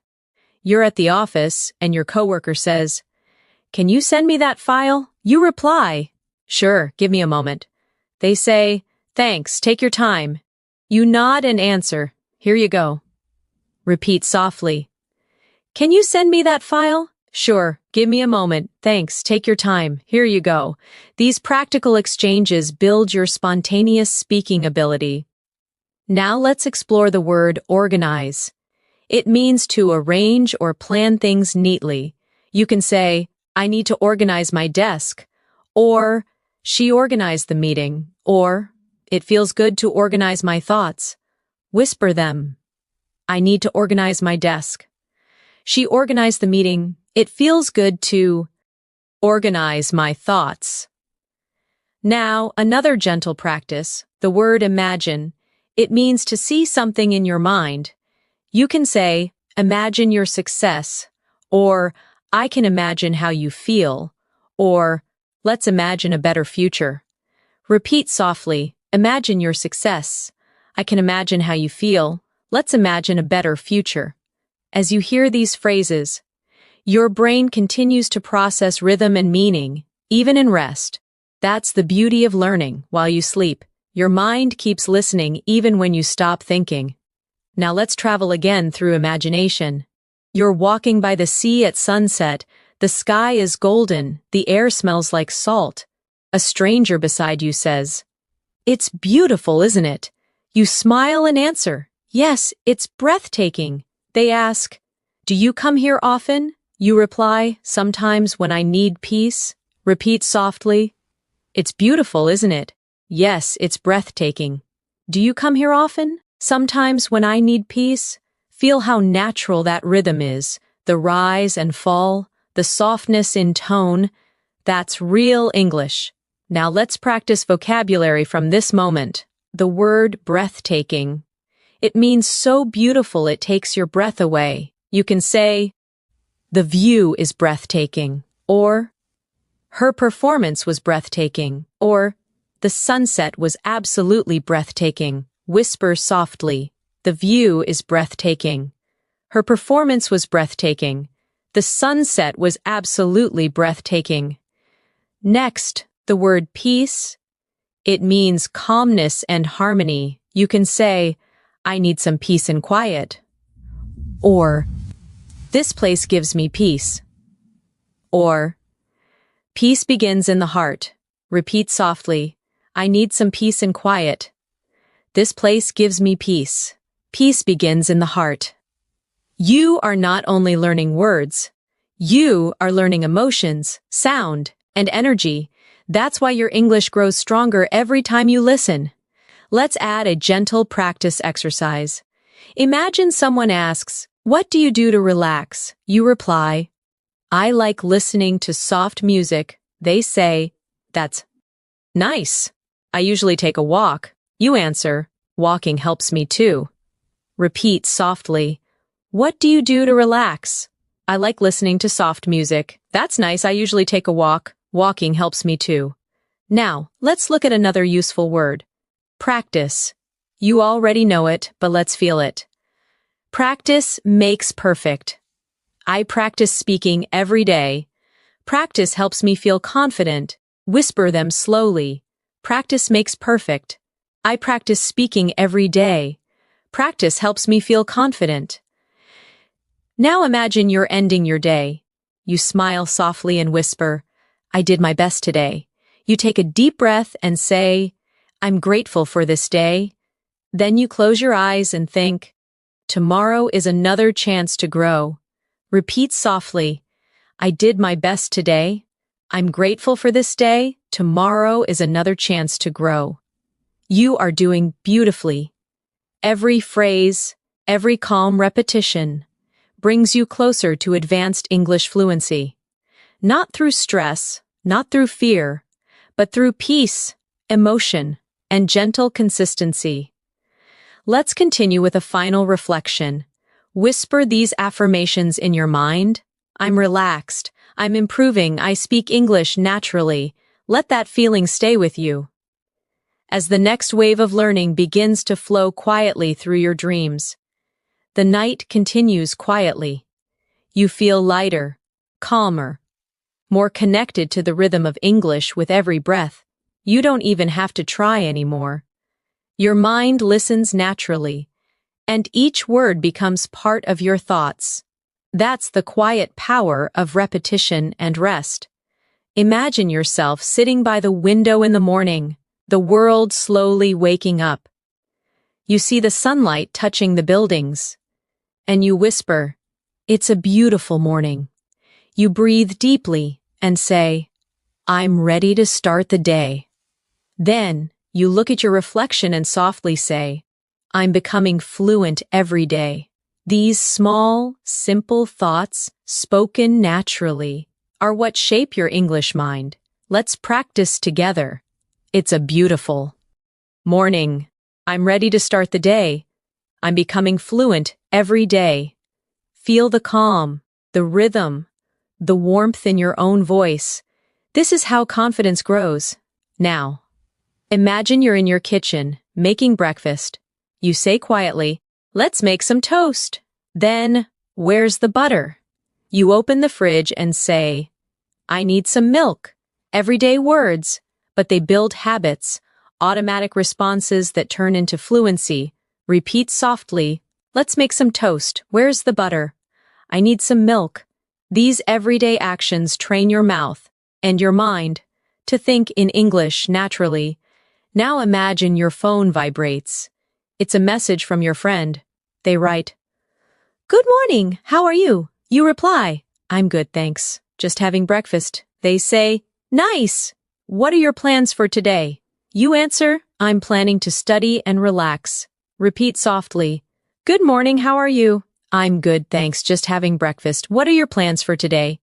You're at the office, and your coworker says, "Can you send me that file?" You reply, "Sure, give me a moment." They say, "Thanks, take your time." You nod and answer, "Here you go." Repeat softly, "Can you send me that file?" "Sure, give me a moment. Thanks, take your time. Here you go." These practical exchanges build your spontaneous speaking ability. Now let's explore the word organize. It means to arrange or plan things neatly. You can say, "I need to organize my desk," or "She organized the meeting," or "It feels good to organize my thoughts." Whisper them. "I need to organize my desk." "She organized the meeting." "It feels good to organize my thoughts." Now, another gentle practice, the word imagine. It means to see something in your mind. You can say, "Imagine your success," or "I can imagine how you feel," or "Let's imagine a better future." Repeat softly, "Imagine your success." "I can imagine how you feel." "Let's imagine a better future." As you hear these phrases, your brain continues to process rhythm and meaning, even in rest. That's the beauty of learning while you sleep. Your mind keeps listening even when you stop thinking. Now let's travel again through imagination. You're walking by the sea at sunset. The sky is golden. The air smells like salt. A stranger beside you says, "It's beautiful, isn't it?" You smile and answer, "Yes, it's breathtaking." They ask, "Do you come here often?" You reply, "Sometimes when I need peace." Repeat softly, It's beautiful, isn't it? Yes, it's breathtaking. Do you come here often? Sometimes when I need peace, feel how natural that rhythm is, the rise and fall, the softness in tone. That's real English. Now let's practice vocabulary from this moment. The word breathtaking. It means so beautiful it takes your breath away. You can say, the view is breathtaking, or her performance was breathtaking, or the sunset was absolutely breathtaking. Whisper softly, the view is breathtaking. Her performance was breathtaking. The sunset was absolutely breathtaking. Next, the word peace. It means calmness and harmony. You can say, I need some peace and quiet. Or, this place gives me peace. Or, peace begins in the heart. Repeat softly, I need some peace and quiet. This place gives me peace. Peace begins in the heart. You are not only learning words, you are learning emotions, sound, and energy. That's why your English grows stronger every time you listen. Let's add a gentle practice exercise. Imagine someone asks, what do you do to relax? You reply, I like listening to soft music. They say, that's nice. I usually take a walk. You answer, walking helps me too. Repeat softly, what do you do to relax? I like listening to soft music. That's nice. I usually take a walk. Walking helps me too. Now, let's look at another useful word. Practice. You already know it, but let's feel it. Practice makes perfect. I practice speaking every day. Practice helps me feel confident. Whisper them slowly. Practice makes perfect. I practice speaking every day. Practice helps me feel confident. Now imagine you're ending your day. You smile softly and whisper, I did my best today. You take a deep breath and say, I'm grateful for this day. Then you close your eyes and think, tomorrow is another chance to grow. Repeat softly, I did my best today. I'm grateful for this day. Tomorrow is another chance to grow. You are doing beautifully. Every phrase, every calm repetition brings you closer to advanced English fluency. Not through stress, not through fear, but through peace, emotion, and gentle consistency. Let's continue with a final reflection. Whisper these affirmations in your mind. I'm relaxed. I'm improving. I speak English naturally. Let that feeling stay with you. As the next wave of learning begins to flow quietly through your dreams, the night continues quietly. You feel lighter, calmer, more connected to the rhythm of English with every breath. You don't even have to try anymore. Your mind listens naturally, and each word becomes part of your thoughts. That's the quiet power of repetition and rest. Imagine yourself sitting by the window in the morning, the world slowly waking up. You see the sunlight touching the buildings, and you whisper, it's a beautiful morning. You breathe deeply and say, I'm ready to start the day. Then, you look at your reflection and softly say, I'm becoming fluent every day. These small, simple thoughts, spoken naturally, are what shape your English mind. Let's practice together. It's a beautiful morning. I'm ready to start the day. I'm becoming fluent every day. Feel the calm, the rhythm, the warmth in your own voice. This is how confidence grows. Now, imagine you're in your kitchen, making breakfast. You say quietly, let's make some toast. Then, where's the butter? You open the fridge and say, I need some milk. Everyday words, but they build habits, automatic responses that turn into fluency. Repeat softly, let's make some toast. Where's the butter? I need some milk. These everyday actions train your mouth and your mind to think in English naturally. Now imagine your phone vibrates. It's a message from your friend. They write, Good morning, how are you? You reply, I'm good, thanks. Just having breakfast. They say, Nice. what are your plans for today? You answer, I'm planning to study and relax. Repeat softly. Good morning, how are you? I'm good, thanks, just having breakfast. What are your plans for today?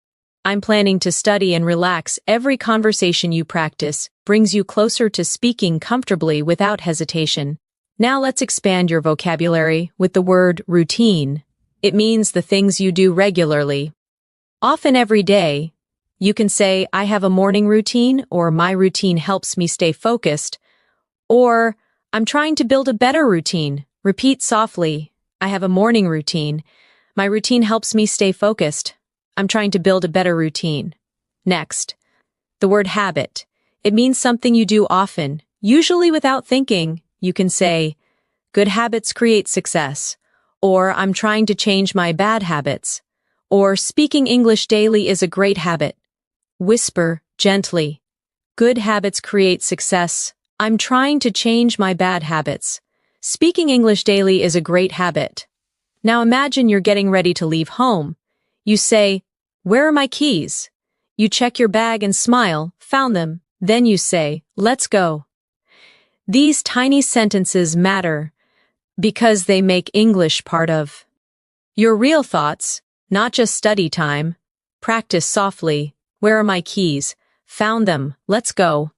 I'm planning to study and relax. Every conversation you practice brings you closer to speaking comfortably without hesitation. Now let's expand your vocabulary with the word routine. It means the things you do regularly. Often every day, you can say, I have a morning routine, or my routine helps me stay focused, or I'm trying to build a better routine. Repeat softly. I have a morning routine. My routine helps me stay focused. I'm trying to build a better routine. Next, the word habit. It means something you do often, usually without thinking. You can say, good habits create success, or I'm trying to change my bad habits, or speaking English daily is a great habit. Whisper gently. Good habits create success. I'm trying to change my bad habits. Speaking English daily is a great habit. Now imagine you're getting ready to leave home. You say, where are my keys? You check your bag and smile, found them. Then you say, let's go. These tiny sentences matter because they make English part of your real thoughts, not just study time. Practice softly. Where are my keys? Found them. Let's go.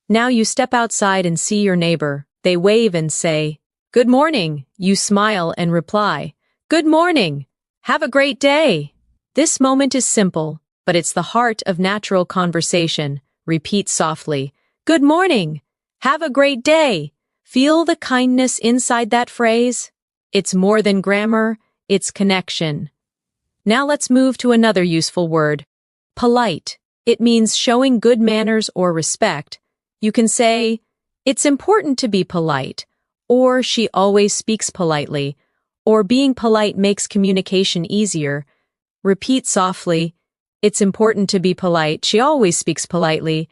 Now you step outside and see your neighbor. They wave and say, good morning. You smile and reply, good morning. Have a great day. This moment is simple, but it's the heart of natural conversation. Repeat softly. Good morning. Have a great day. Feel the kindness inside that phrase. It's more than grammar, it's connection. Now let's move to another useful word. Polite. It means showing good manners or respect. You can say, it's important to be polite, or she always speaks politely, or being polite makes communication easier. Repeat softly. It's important to be polite. She always speaks politely.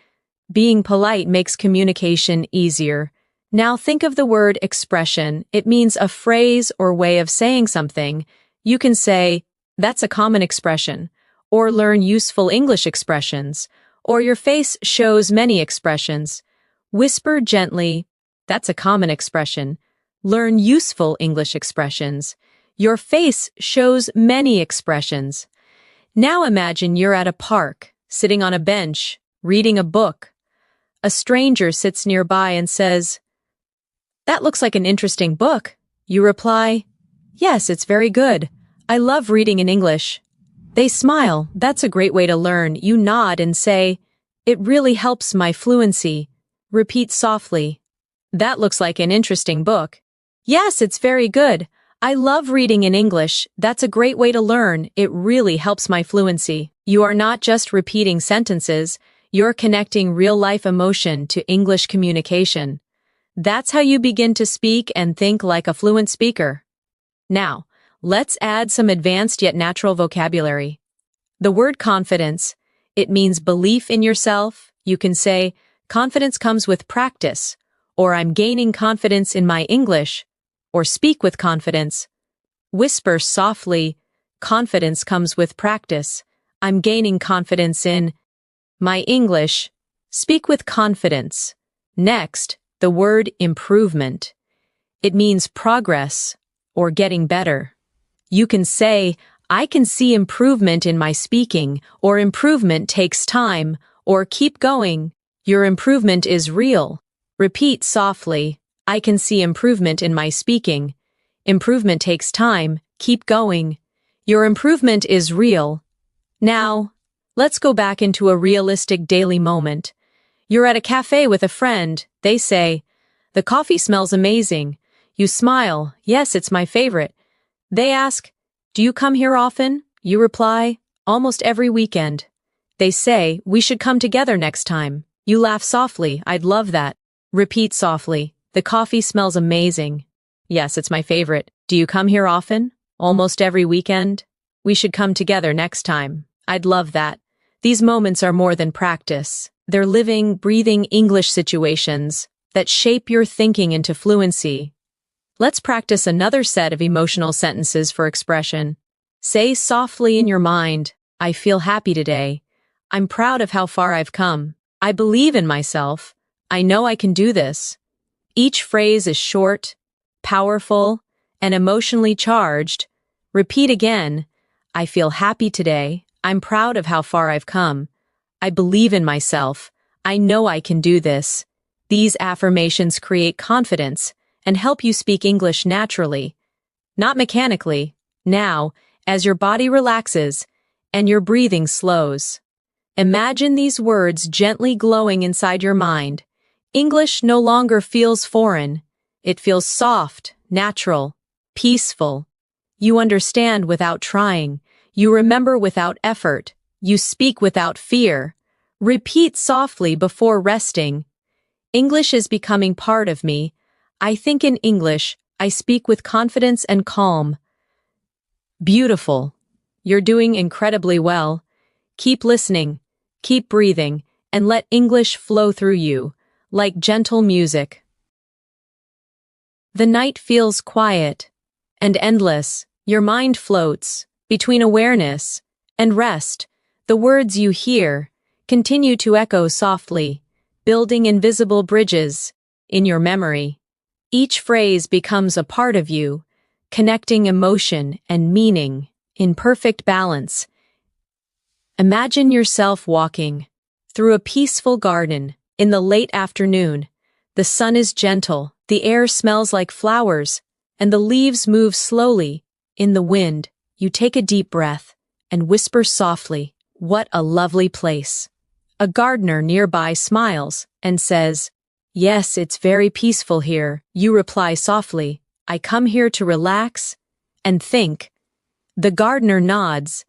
Being polite makes communication easier. Now think of the word expression. It means a phrase or way of saying something. You can say, that's a common expression, or learn useful English expressions, or your face shows many expressions. Whisper gently, that's a common expression. Learn useful English expressions. Your face shows many expressions. Now imagine you're at a park, sitting on a bench, reading a book. A stranger sits nearby and says, that looks like an interesting book. You reply, yes, it's very good. I love reading in English. They smile. That's a great way to learn. You nod and say, it really helps my fluency. Repeat softly. That looks like an interesting book. Yes, it's very good. I love reading in English. That's a great way to learn. It really helps my fluency. You are not just repeating sentences. You're connecting real-life emotion to English communication. That's how you begin to speak and think like a fluent speaker. Now, let's add some advanced yet natural vocabulary. The word confidence. It means belief in yourself. You can say, confidence comes with practice, or I'm gaining confidence in my English, or speak with confidence. Whisper softly, confidence comes with practice. I'm gaining confidence in my English. Speak with confidence. Next, the word improvement. It means progress or getting better. You can say, I can see improvement in my speaking, or improvement takes time, or keep going. Your improvement is real. Repeat softly, I can see improvement in my speaking. Improvement takes time, keep going. Your improvement is real. Now, let's go back into a realistic daily moment. You're at a cafe with a friend. They say, the coffee smells amazing. You smile, yes, it's my favorite. They ask, do you come here often? You reply, almost every weekend. They say, we should come together next time. You laugh softly, I'd love that. Repeat softly, the coffee smells amazing. Yes, it's my favorite. Do you come here often? Almost every weekend? We should come together next time. I'd love that. These moments are more than practice. They're living, breathing English situations that shape your thinking into fluency. Let's practice another set of emotional sentences for expression. Say softly in your mind, I feel happy today. I'm proud of how far I've come. I believe in myself. I know I can do this. Each phrase is short, powerful, and emotionally charged. Repeat again. I feel happy today. I'm proud of how far I've come. I believe in myself. I know I can do this. These affirmations create confidence and help you speak English naturally, not mechanically. Now, as your body relaxes and your breathing slows, imagine these words gently glowing inside your mind. English no longer feels foreign. It feels soft, natural, peaceful. You understand without trying. You remember without effort. You speak without fear. Repeat softly before resting. English is becoming part of me. I think in English. I speak with confidence and calm. Beautiful. You're doing incredibly well. Keep listening, keep breathing, and let English flow through you, like gentle music. The night feels quiet and endless. Your mind floats between awareness and rest. The words you hear continue to echo softly, building invisible bridges in your memory. Each phrase becomes a part of you, connecting emotion and meaning in perfect balance. Imagine yourself walking through a peaceful garden in the late afternoon. The sun is gentle, the air smells like flowers, and the leaves move slowly in the wind. You take a deep breath and whisper softly, "What a lovely place." A gardener nearby smiles and says, "Yes, it's very peaceful here." You reply softly, "I come here to relax and think." The gardener nods.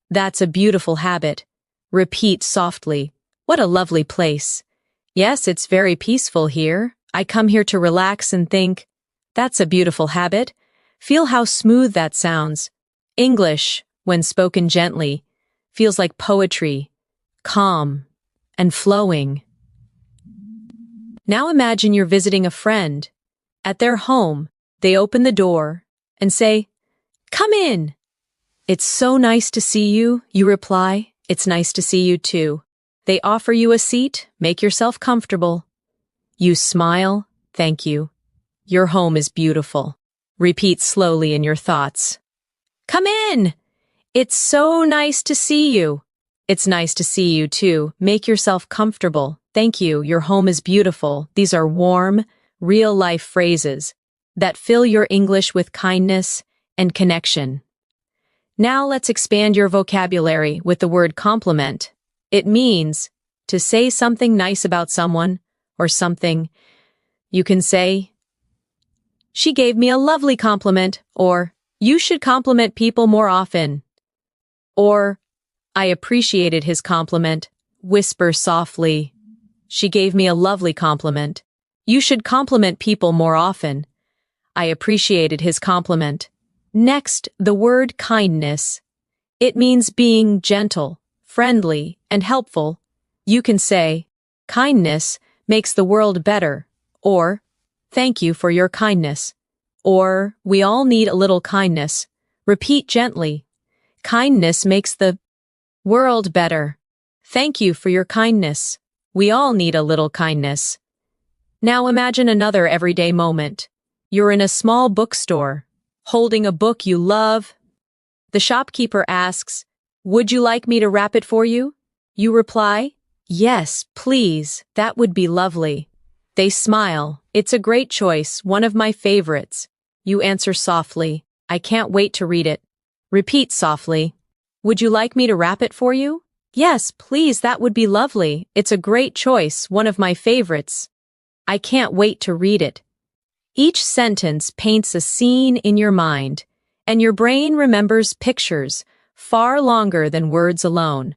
"That's a beautiful habit." Repeat softly, "What a lovely place." "Yes, it's very peaceful here. I come here to relax and think." That's a beautiful habit. Feel how smooth that sounds. English, when spoken gently, feels like poetry, calm and flowing. Now imagine you're visiting a friend. At their home, they open the door and say, "Come in." "It's so nice to see you," you reply. "It's nice to see you too." They offer you a seat. "Make yourself comfortable." You smile. "Thank you. Your home is beautiful." Repeat slowly in your thoughts. "Come in." "It's so nice to see you." "It's nice to see you too. Make yourself comfortable." "Thank you. Your home is beautiful." These are warm, real-life phrases that fill your English with kindness and connection. Now let's expand your vocabulary with the word compliment. It means to say something nice about someone or something. You can say, "She gave me a lovely compliment," or "You should compliment people more often," or "I appreciated his compliment." Whisper softly, "She gave me a lovely compliment." "You should compliment people more often." "I appreciated his compliment." Next, the word kindness. It means being gentle, friendly, and helpful. You can say, "Kindness makes the world better," or "Thank you for your kindness," or "We all need a little kindness." Repeat gently, "Kindness makes the world better." "Thank you for your kindness." "We all need a little kindness." Now imagine another everyday moment. You're in a small bookstore, holding a book you love. The shopkeeper asks, "Would you like me to wrap it for you?" You reply, "Yes, please, that would be lovely." They smile. "It's a great choice, one of my favorites." You answer softly, "I can't wait to read it." Repeat softly, "Would you like me to wrap it for you?" "Yes, please, that would be lovely. It's a great choice, one of my favorites. I can't wait to read it." Each sentence paints a scene in your mind, and your brain remembers pictures far longer than words alone.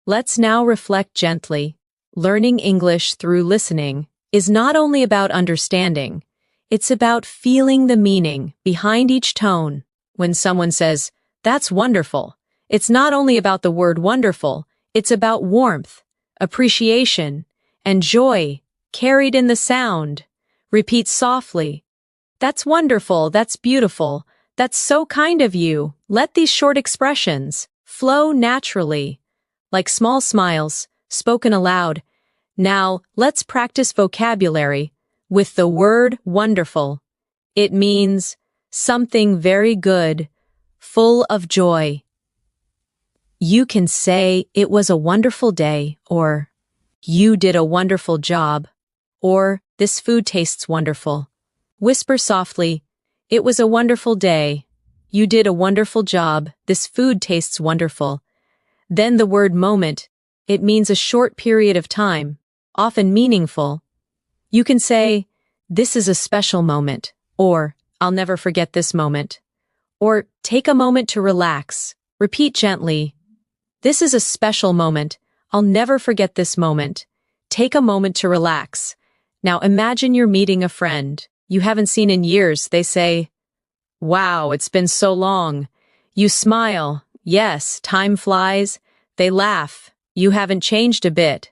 Let's now reflect gently. Learning English through listening is not only about understanding, it's about feeling the meaning behind each tone. When someone says, "That's wonderful," it's not only about the word wonderful, it's about warmth, appreciation, and joy carried in the sound. Repeat softly, "That's wonderful, that's beautiful, that's so kind of you." Let these short expressions flow naturally, like small smiles, spoken aloud. Now, let's practice vocabulary with the word wonderful. It means something very good, full of joy. You can say it was a wonderful day, or you did a wonderful job, or this food tastes wonderful. Whisper softly, it was a wonderful day. You did a wonderful job. This food tastes wonderful. Then the word moment. It means a short period of time, often meaningful. You can say, this is a special moment, or I'll never forget this moment. Or take a moment to relax. Repeat gently. This is a special moment. I'll never forget this moment. Take a moment to relax. Now imagine you're meeting a friend you haven't seen in years. They say, wow, it's been so long. You smile. Yes, time flies. They laugh. You haven't changed a bit.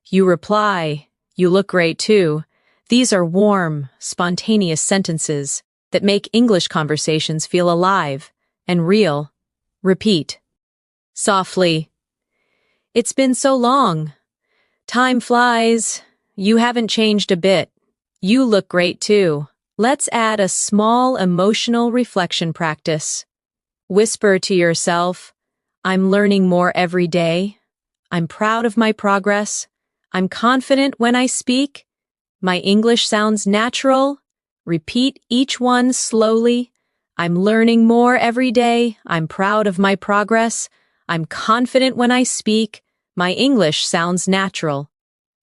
You reply, you look great too. These are warm, spontaneous sentences that make English conversations feel alive and real. Repeat. Softly. It's been so long. Time flies. You haven't changed a bit. You look great too. Let's add a small emotional reflection practice. Whisper to yourself, I'm learning more every day. I'm proud of my progress. I'm confident when I speak. My English sounds natural. Repeat each one slowly. I'm learning more every day. I'm proud of my progress. I'm confident when I speak. My English sounds natural.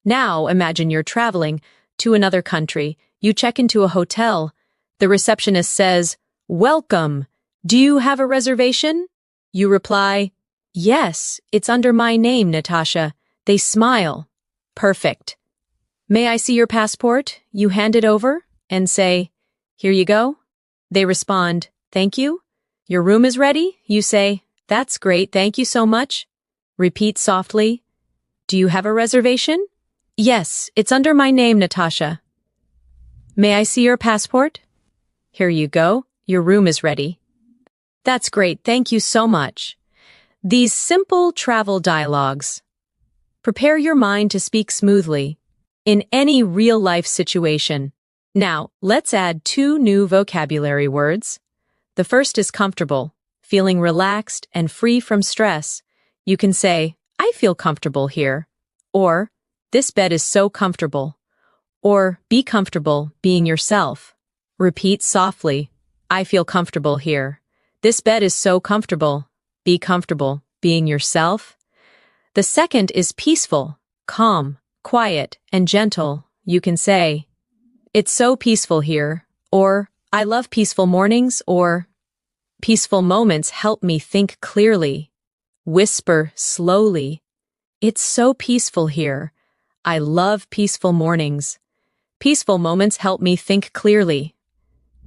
Now imagine you're traveling to another country. You check into a hotel. The receptionist says, welcome. Do you have a reservation? You reply, yes, it's under my name, Natasha. They smile. Perfect. May I see your passport? You hand it over and say, here you go. They respond, thank you. Your room is ready? You say, that's great, thank you so much. Repeat softly, do you have a reservation? Yes, it's under my name, Natasha. May I see your passport? Here you go, your room is ready. That's great, thank you so much. These simple travel dialogues prepare your mind to speak smoothly in any real-life situation. Now, let's add 2 new vocabulary words. The first is comfortable, feeling relaxed and free from stress. You can say, I feel comfortable here, or this bed is so comfortable, or be comfortable being yourself. Repeat softly, I feel comfortable here. This bed is so comfortable. Be comfortable being yourself. The second is peaceful, calm, quiet, and gentle. You can say, it's so peaceful here, or I love peaceful mornings, or peaceful moments help me think clearly. Whisper slowly, it's so peaceful here. I love peaceful mornings. Peaceful moments help me think clearly.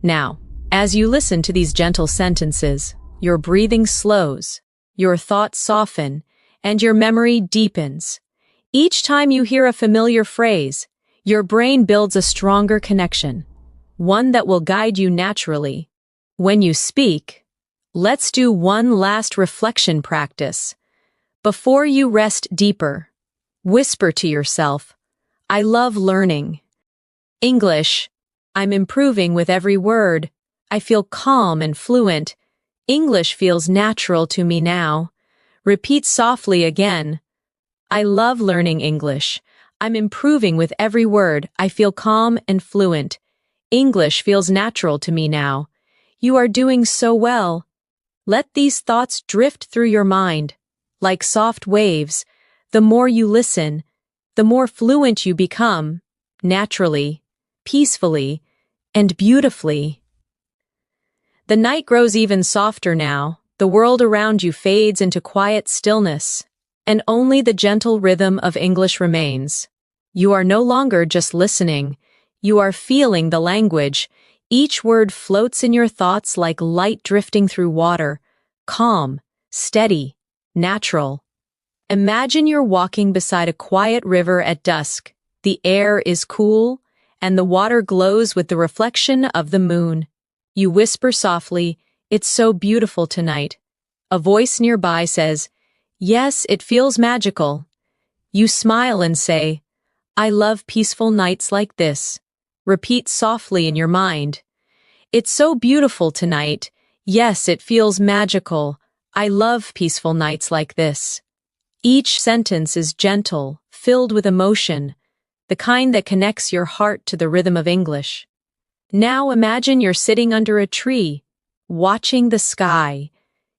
Now, as you listen to these gentle sentences, your breathing slows, your thoughts soften, and your memory deepens. Each time you hear a familiar phrase, your brain builds a stronger connection, one that will guide you naturally. When you speak, let's do one last reflection practice. Before you rest deeper, whisper to yourself, I love learning. English, I'm improving with every word. I feel calm and fluent. English feels natural to me now. Repeat softly again. I love learning English. I'm improving with every word. I feel calm and fluent. English feels natural to me now. You are doing so well. Let these thoughts drift through your mind. Like soft waves, the more you listen, the more fluent you become, naturally, peacefully, and beautifully. The night grows even softer now. The world around you fades into quiet stillness, and only the gentle rhythm of English remains. You are no longer just listening. You are feeling the language. Each word floats in your thoughts like light drifting through water, calm, steady, natural. Imagine you're walking beside a quiet river at dusk. The air is cool, and the water glows with the reflection of the moon. You whisper softly, it's so beautiful tonight. A voice nearby says, yes, it feels magical. You smile and say, I love peaceful nights like this. Repeat softly in your mind. It's so beautiful tonight. Yes, it feels magical. I love peaceful nights like this. Each sentence is gentle, filled with emotion, the kind that connects your heart to the rhythm of English. Now imagine you're sitting under a tree, watching the sky.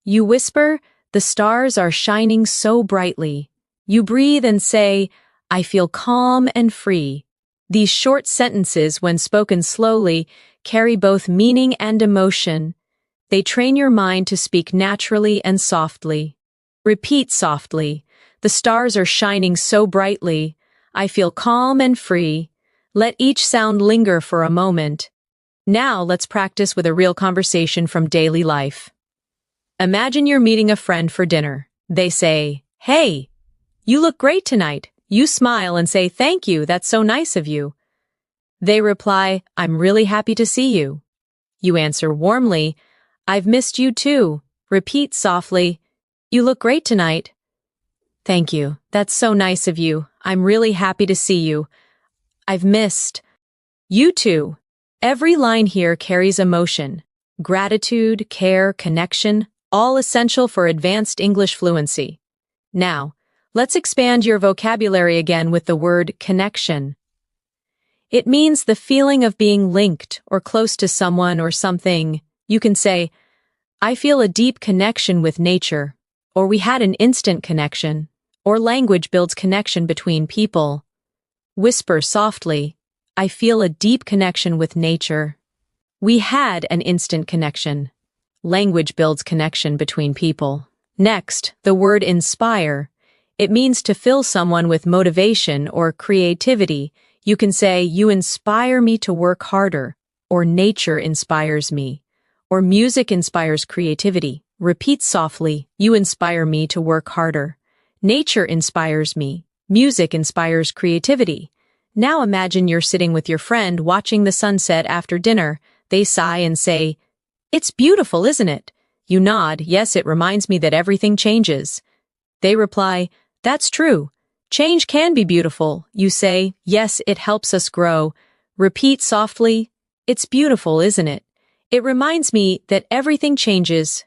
You whisper, "The stars are shining so brightly." You breathe and say, "I feel calm and free." These short sentences, when spoken slowly, carry both meaning and emotion. They train your mind to speak naturally and softly. Repeat softly. The stars are shining so brightly. I feel calm and free. Let each sound linger for a moment. Now let's practice with a real conversation from daily life. Imagine you're meeting a friend for dinner. They say, "Hey, you look great tonight." You smile and say, "Thank you, that's so nice of you." They reply, "I'm really happy to see you." You answer warmly, "I've missed you too." Repeat softly, "You look great tonight." "Thank you, that's so nice of you. I'm really happy to see you. I've missed you too." Every line here carries emotion, gratitude, care, connection, all essential for advanced English fluency. Now, let's expand your vocabulary again with the word connection. It means the feeling of being linked or close to someone or something. You can say, "I feel a deep connection with nature," or "We had an instant connection," or language builds connection between people. Whisper softly, "I feel a deep connection with nature." We had an instant connection. Language builds connection between people. Next, the word inspire. It means to fill someone with motivation or creativity. You can say, "You inspire me to work harder," or "Nature inspires me," or "Music inspires creativity." Repeat softly, "You inspire me to work harder." Nature inspires me. Music inspires creativity. Now imagine you're sitting with your friend watching the sunset after dinner. They sigh and say, "It's beautiful, isn't it?" You nod, "Yes, it reminds me that everything changes." They reply, "That's true. Change can be beautiful." You say, "Yes, it helps us grow." Repeat softly, "It's beautiful, isn't it? It reminds me that everything changes.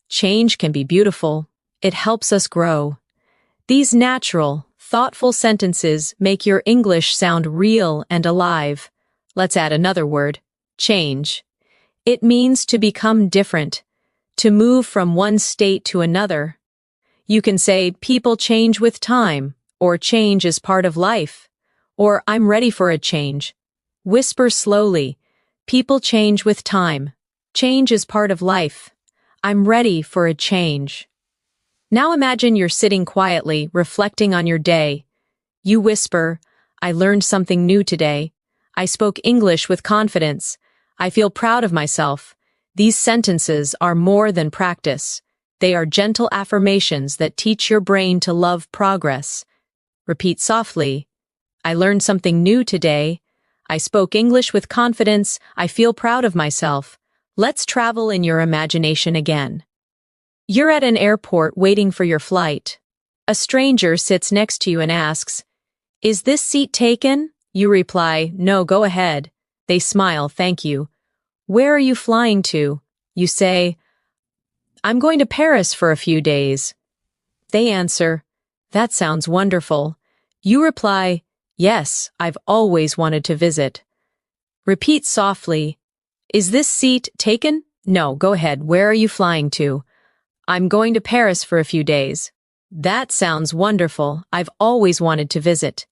Change can be beautiful. It helps us grow." These natural, thoughtful sentences make your English sound real and alive. Let's add another word, change. It means to become different, to move from one state to another. You can say, "People change with time," or "Change is part of life," or "I'm ready for a change." Whisper slowly, "People change with time. Change is part of life. I'm ready for a change." Now imagine you're sitting quietly, reflecting on your day. You whisper, "I learned something new today. I spoke English with confidence. I feel proud of myself." These sentences are more than practice. They are gentle affirmations that teach your brain to love progress. Repeat softly, "I learned something new today. I spoke English with confidence. I feel proud of myself." Let's travel in your imagination again. You're at an airport waiting for your flight. A stranger sits next to you and asks, "Is this seat taken?" You reply, "No, go ahead." They smile, "Thank you." "Where are you flying to?" You say, "I'm going to Paris for a few days." They answer, "That sounds wonderful." You reply, "Yes, I've always wanted to visit." Repeat softly, "Is this seat taken?" "No, go ahead. Where are you flying to?" "I'm going to Paris for a few days." "That sounds wonderful. I've always wanted to visit."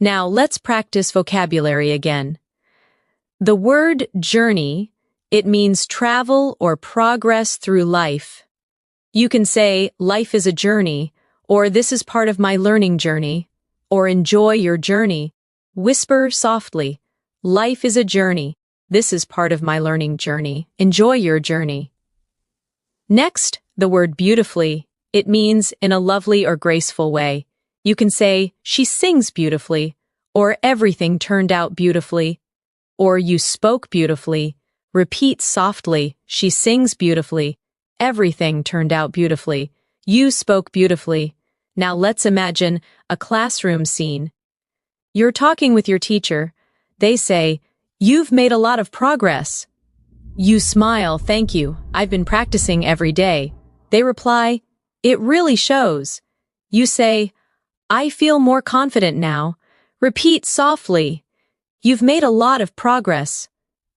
Now let's practice vocabulary again. The word journey, it means travel or progress through life. You can say, "Life is a journey," or "This is part of my learning journey," or "Enjoy your journey." Whisper softly, "Life is a journey. This is part of my learning journey. Enjoy your journey." Next, the word beautifully. It means in a lovely or graceful way. You can say, "She sings beautifully," or "Everything turned out beautifully," or "You spoke beautifully." Repeat softly, "She sings beautifully." "Everything turned out beautifully." "You spoke beautifully." Now let's imagine a classroom scene. You're talking with your teacher. They say, "You've made a lot of progress." You smile, "Thank you. I've been practicing every day." They reply, "It really shows." You say, "I feel more confident now." Repeat softly, "You've made a lot of progress."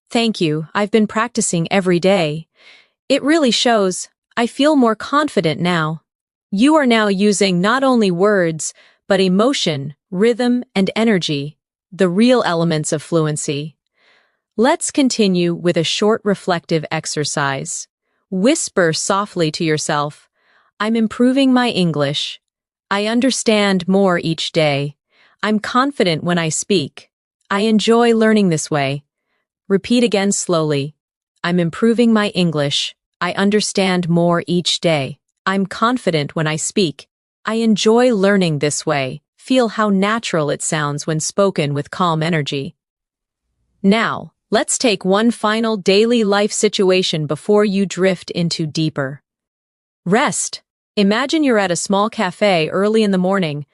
"Thank you. I've been practicing every day." "It really shows. I feel more confident now." You are now using not only words, but emotion, rhythm, and energy, the real elements of fluency. Let's continue with a short reflective exercise. Whisper softly to yourself, "I'm improving my English. I understand more each day. I'm confident when I speak. I enjoy learning this way." Repeat again slowly. "I'm improving my English. I understand more each day. I'm confident when I speak. I enjoy learning this way." Feel how natural it sounds when spoken with calm energy. Now, let's take one final daily life situation before you drift into deeper rest. Imagine you're at a small cafe early in the morning.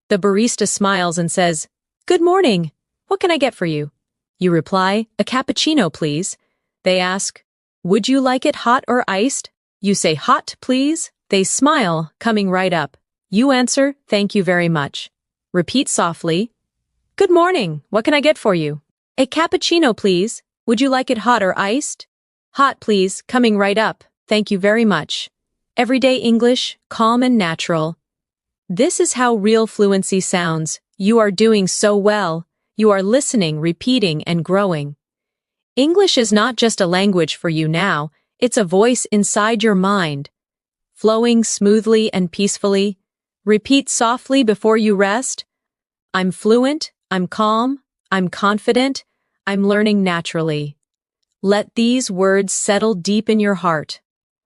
The barista smiles and says, "Good morning. What can I get for you?" You reply, "A cappuccino, please." They ask, "Would you like it hot or iced?" You say, "Hot, please." They smile, coming right up. You answer, "Thank you very much." Repeat softly, "Good morning. What can I get for you?" "A cappuccino, please. Would you like it hot or iced?" "Hot, please," coming right up. "Thank you very much." Everyday English, calm and natural. This is how real fluency sounds. You are doing so well. You are listening, repeating, and growing. English is not just a language for you now, it's a voice inside your mind. Flowing smoothly and peacefully. Repeat softly before you rest. I'm fluent, I'm calm, I'm confident, I'm learning naturally. Let these words settle deep in your heart.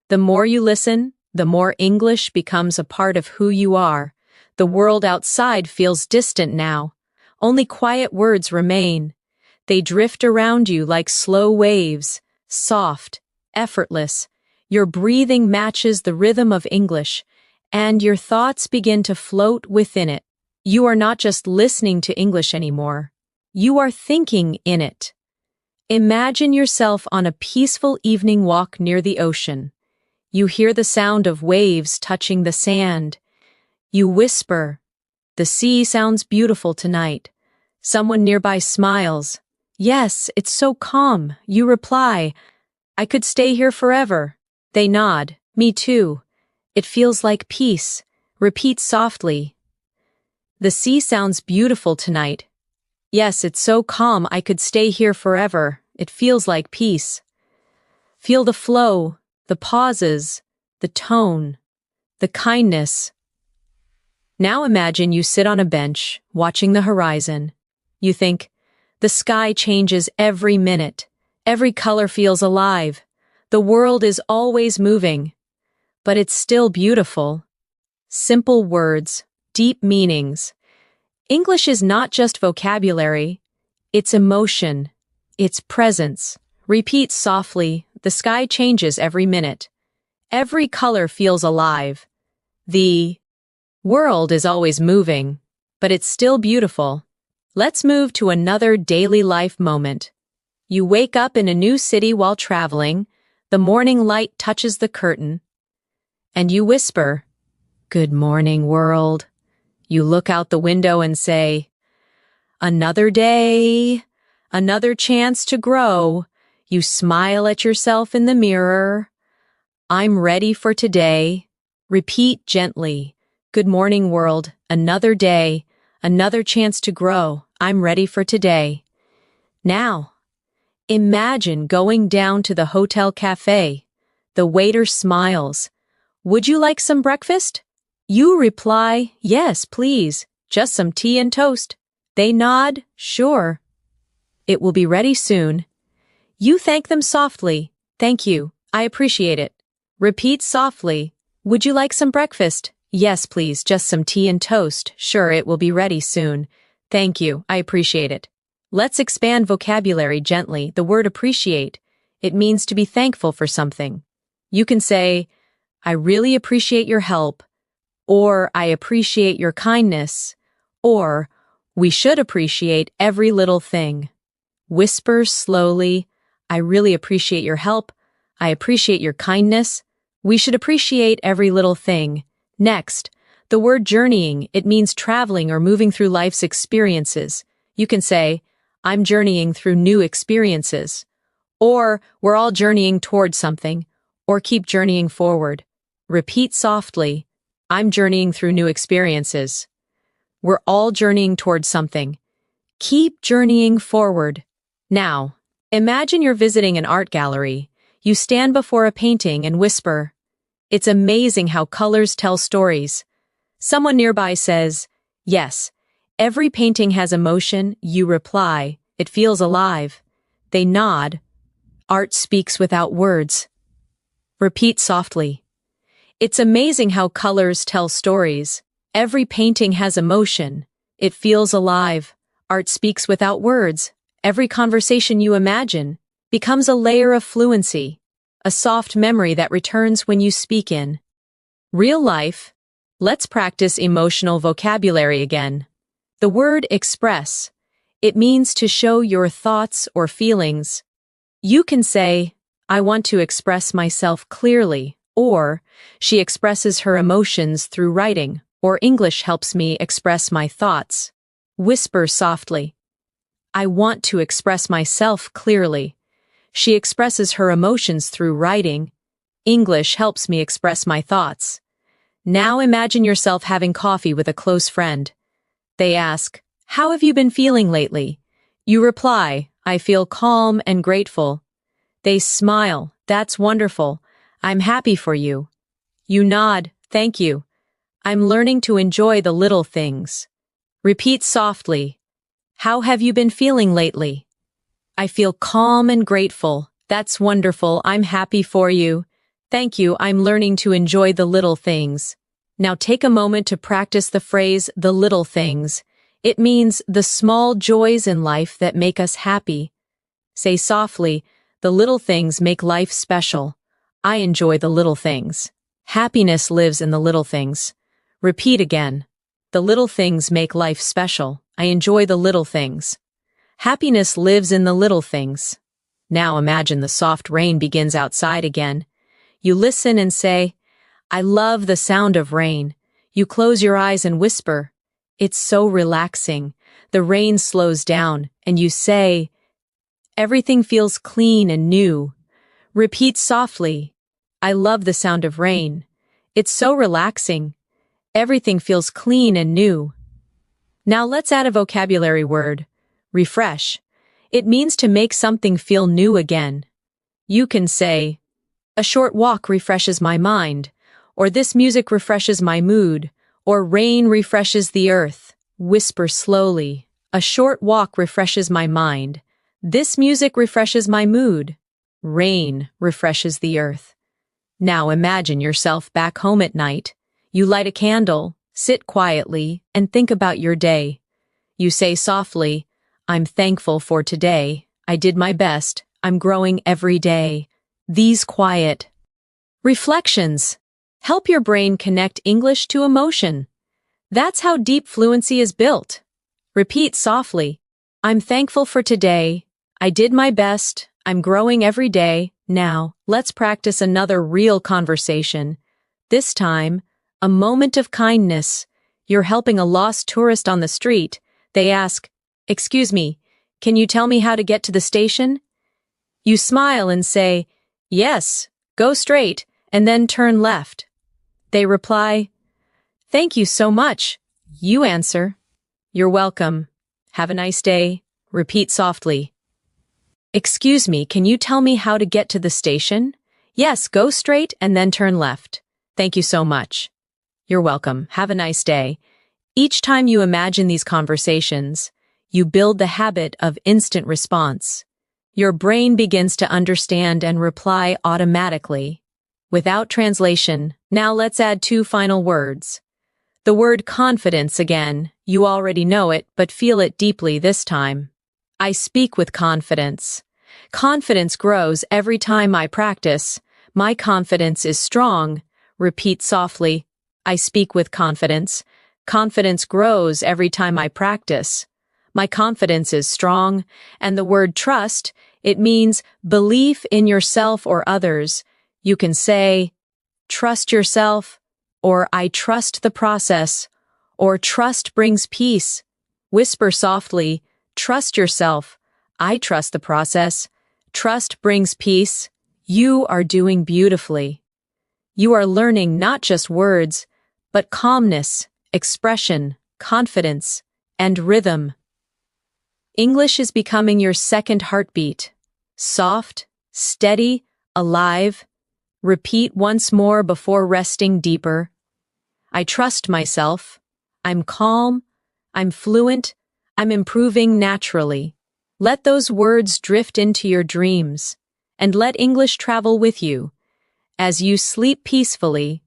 The more you listen, the more English becomes a part of who you are. The world outside feels distant now. Only quiet words remain. They drift around you like slow waves, soft, effortless. Your breathing matches the rhythm of English, and your thoughts begin to float within it. You are not just listening to English anymore. You are thinking in it. Imagine yourself on a peaceful evening walk near the ocean. You hear the sound of waves touching the sand. You whisper, "The sea sounds beautiful tonight." Someone nearby smiles. "Yes, it's so calm." You reply, "I could stay here forever." They nod, "Me too. It feels like peace." Repeat softly, "The sea sounds beautiful tonight." "Yes, it's so calm. I could stay here forever. It feels like peace." Feel the flow, the pauses, the tone, the kindness. Now imagine you sit on a bench, watching the horizon. You think, the sky changes every minute. Every color feels alive. The world is always moving. But it's still beautiful. Simple words, deep meanings. English is not just vocabulary. It's emotion. It's presence. Repeat softly, "The sky changes every minute. Every color feels alive. The world is always moving, but it's still beautiful." Let's move to another daily life moment. You wake up in a new city while traveling. The morning light touches the curtain, and you whisper, "Good morning, world." You look out the window and say, "Another day, another chance to grow." You smile at yourself in the mirror. "I'm ready for today." Repeat gently, "Good morning, world. Another day, another chance to grow. I'm ready for today." Now, imagine going down to the hotel cafe. The waiter smiles. "Would you like some breakfast?" You reply, "Yes, please. Just some tea and toast." They nod, "Sure. It will be ready soon." You thank them softly. "Thank you. I appreciate it." Repeat softly, "Would you like some breakfast?" "Yes, please. Just some tea and toast." "Sure, it will be ready soon." "Thank you. I appreciate it." Let's expand vocabulary gently. The word appreciate. It means to be thankful for something. You can say, "I really appreciate your help," or "I appreciate your kindness," or We should appreciate every little thing. Whisper slowly, I really appreciate your help. I appreciate your kindness. We should appreciate every little thing. Next, the word journeying, it means traveling or moving through life's experiences. You can say, I'm journeying through new experiences. Or, we're all journeying towards something. Or keep journeying forward. Repeat softly, I'm journeying through new experiences. We're all journeying towards something. Keep journeying forward. Now, imagine you're visiting an art gallery. You stand before a painting and whisper, it's amazing how colors tell stories. Someone nearby says, yes, every painting has emotion. You reply, it feels alive. They nod. Art speaks without words. Repeat softly. It's amazing how colors tell stories. Every painting has emotion. It feels alive. Art speaks without words. Every conversation you imagine becomes a layer of fluency, a soft memory that returns when you speak in real life. Let's practice emotional vocabulary again. The word express. It means to show your thoughts or feelings. You can say, I want to express myself clearly, or she expresses her emotions through writing, or English helps me express my thoughts. Whisper softly. I want to express myself clearly. She expresses her emotions through writing. English helps me express my thoughts. Now imagine yourself having coffee with a close friend. They ask, how have you been feeling lately? You reply, I feel calm and grateful. They smile, that's wonderful. I'm happy for you. You nod, thank you. I'm learning to enjoy the little things. Repeat softly. How have you been feeling lately? I feel calm and grateful. That's wonderful. I'm happy for you. Thank you. I'm learning to enjoy the little things. Now take a moment to practice the phrase, the little things. It means the small joys in life that make us happy. Say softly, the little things make life special. I enjoy the little things. Happiness lives in the little things. Repeat again. The little things make life special. I enjoy the little things. Happiness lives in the little things. Now imagine the soft rain begins outside again. You listen and say, I love the sound of rain. You close your eyes and whisper, it's so relaxing. The rain slows down, and you say, everything feels clean and new. Repeat softly, I love the sound of rain. It's so relaxing. Everything feels clean and new. Now let's add a vocabulary word, refresh. It means to make something feel new again. You can say, a short walk refreshes my mind, or this music refreshes my mood, or rain refreshes the earth. Whisper slowly, a short walk refreshes my mind. This music refreshes my mood. Rain refreshes the earth. Now imagine yourself back home at night. You light a candle, sit quietly, and think about your day. You say softly, I'm thankful for today. I did my best. I'm growing every day. These quiet reflections help your brain connect English to emotion. That's how deep fluency is built. Repeat softly, I'm thankful for today. I did my best. I'm growing every day. Now, let's practice another real conversation. This time, a moment of kindness. You're helping a lost tourist on the street. They ask, excuse me, can you tell me how to get to the station? You smile and say, yes, go straight, and then turn left. They reply, thank you so much. You answer, you're welcome. Have a nice day. Repeat softly. Excuse me, can you tell me how to get to the station? Yes, go straight and then turn left. Thank you so much. You're welcome. Have a nice day. Each time you imagine these conversations, you build the habit of instant response. Your brain begins to understand and reply automatically, without translation. Now let's add 2 final words. The word confidence again. You already know it, but feel it deeply this time. I speak with confidence. Confidence grows every time I practice. My confidence is strong. Repeat softly. I speak with confidence. Confidence grows every time I practice. My confidence is strong, and the word trust, it means belief in yourself or others. You can say, trust yourself, or I trust the process, or trust brings peace. Whisper softly, trust yourself. I trust the process. Trust brings peace. You are doing beautifully. You are learning not just words, but calmness, expression, confidence, and rhythm. English is becoming your second heartbeat. Soft, steady, alive. Repeat once more before resting deeper. I trust myself. I'm calm. I'm fluent. I'm improving naturally. Let those words drift into your dreams, and let English travel with you. As you sleep peacefully,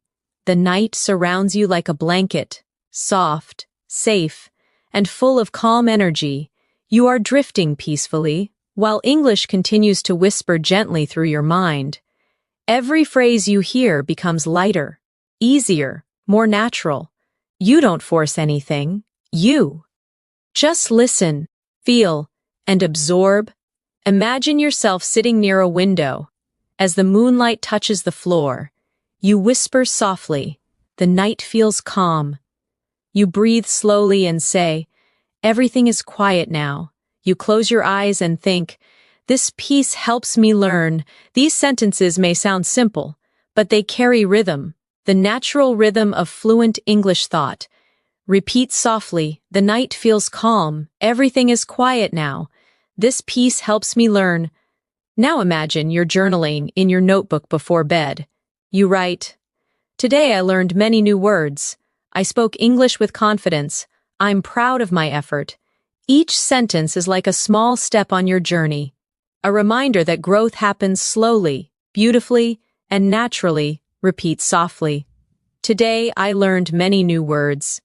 the night surrounds you like a blanket, soft, safe, and full of calm energy. You are drifting peacefully, while English continues to whisper gently through your mind. Every phrase you hear becomes lighter, easier, more natural. You don't force anything. You just listen, feel, and absorb. Imagine yourself sitting near a window. As the moonlight touches the floor, you whisper softly. The night feels calm. You breathe slowly and say, everything is quiet now. You close your eyes and think, this piece helps me learn. These sentences may sound simple, but they carry rhythm, the natural rhythm of fluent English thought. Repeat softly, the night feels calm. Everything is quiet now. This piece helps me learn. Now imagine you're journaling in your notebook before bed. You write, today I learned many new words. I spoke English with confidence. I'm proud of my effort. Each sentence is like a small step on your journey, a reminder that growth happens slowly, beautifully, and naturally. Repeat softly. Today I learned many new words.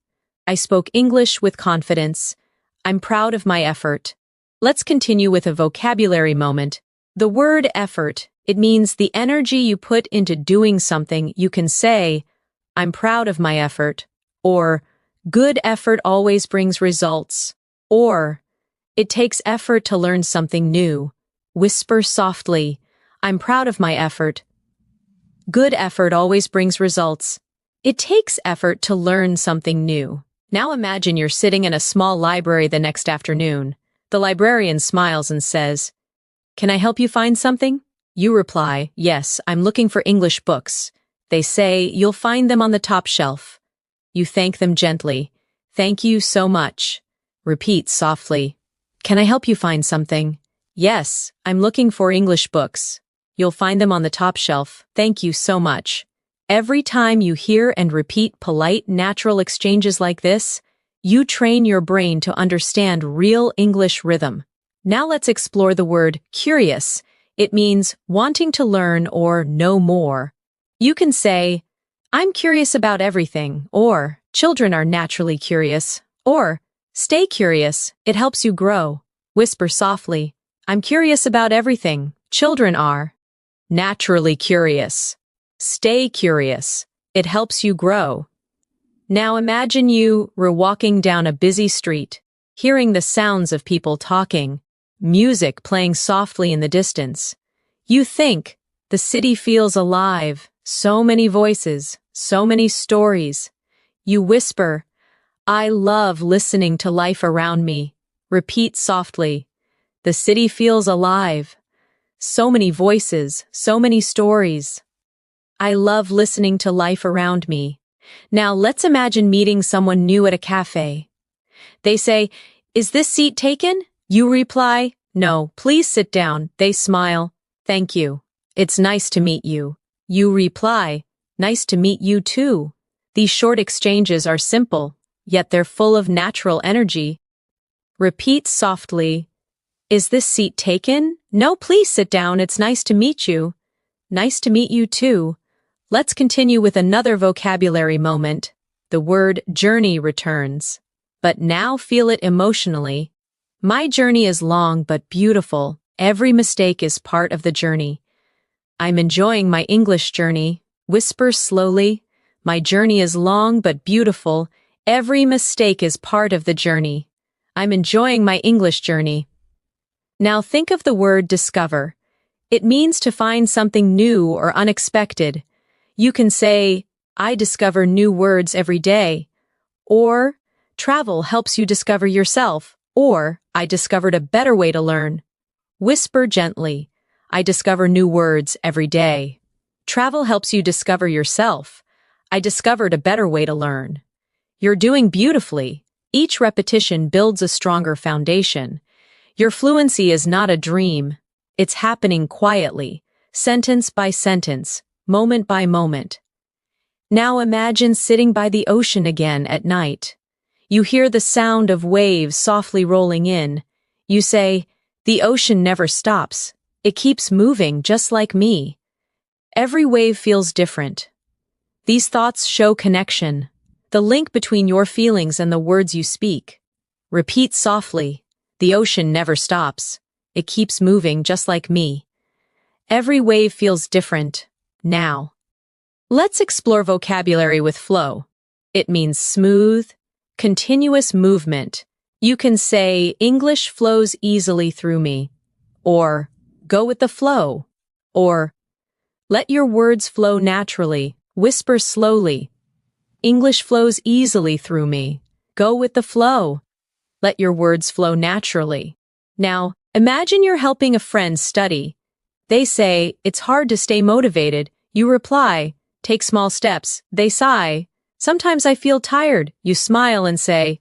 I spoke English with confidence. I'm proud of my effort. Let's continue with a vocabulary moment. The word effort, it means the energy you put into doing something. You can say, I'm proud of my effort, or good effort always brings results, or it takes effort to learn something new. Whisper softly, I'm proud of my effort. Good effort always brings results. It takes effort to learn something new. Now imagine you're sitting in a small library the next afternoon. The librarian smiles and says, can I help you find something? You reply, yes, I'm looking for English books. They say, you'll find them on the top shelf. You thank them gently. Thank you so much. Repeat softly. Can I help you find something? Yes, I'm looking for English books. You'll find them on the top shelf. Thank you so much. Every time you hear and repeat polite, natural exchanges like this, you train your brain to understand real English rhythm. Now let's explore the word curious. It means wanting to learn or know more. You can say, I'm curious about everything, or children are naturally curious, or stay curious, it helps you grow. Whisper softly, I'm curious about everything. Children are naturally curious. Stay curious, it helps you grow. Now imagine you were walking down a busy street, hearing the sounds of people talking, music playing softly in the distance. You think, the city feels alive, so many voices, so many stories. You whisper, I love listening to life around me. Repeat softly, the city feels alive, so many voices, so many stories. I love listening to life around me. Now let's imagine meeting someone new at a cafe. They say, is this seat taken? You reply, no, please sit down. They smile, thank you. It's nice to meet you. You reply, nice to meet you too. These short exchanges are simple, yet they're full of natural energy. Repeat softly, is this seat taken? No, please sit down. It's nice to meet you. Nice to meet you too. Let's continue with another vocabulary moment. The word journey returns. But now feel it emotionally. My journey is long but beautiful. Every mistake is part of the journey. I'm enjoying my English journey. Whisper slowly. My journey is long but beautiful. Every mistake is part of the journey. I'm enjoying my English journey. Now think of the word discover. It means to find something new or unexpected. You can say, I discover new words every day. Or, travel helps you discover yourself. Or, I discovered a better way to learn. Whisper gently, I discover new words every day. Travel helps you discover yourself. I discovered a better way to learn. You're doing beautifully. Each repetition builds a stronger foundation. Your fluency is not a dream. It's happening quietly, sentence by sentence, moment by moment. Now imagine sitting by the ocean again at night. You hear the sound of waves softly rolling in. You say, the ocean never stops. It keeps moving just like me. Every wave feels different. These thoughts show connection, the link between your feelings and the words you speak. Repeat softly, the ocean never stops. It keeps moving just like me. Every wave feels different, now. Let's explore vocabulary with flow. It means smooth, continuous movement. You can say, English flows easily through me. Or, go with the flow. Or, let your words flow naturally. Whisper slowly. English flows easily through me. Go with the flow. Let your words flow naturally. Now, imagine you're helping a friend study. They say, it's hard to stay motivated. You reply, take small steps. They sigh. Sometimes I feel tired. You smile and say,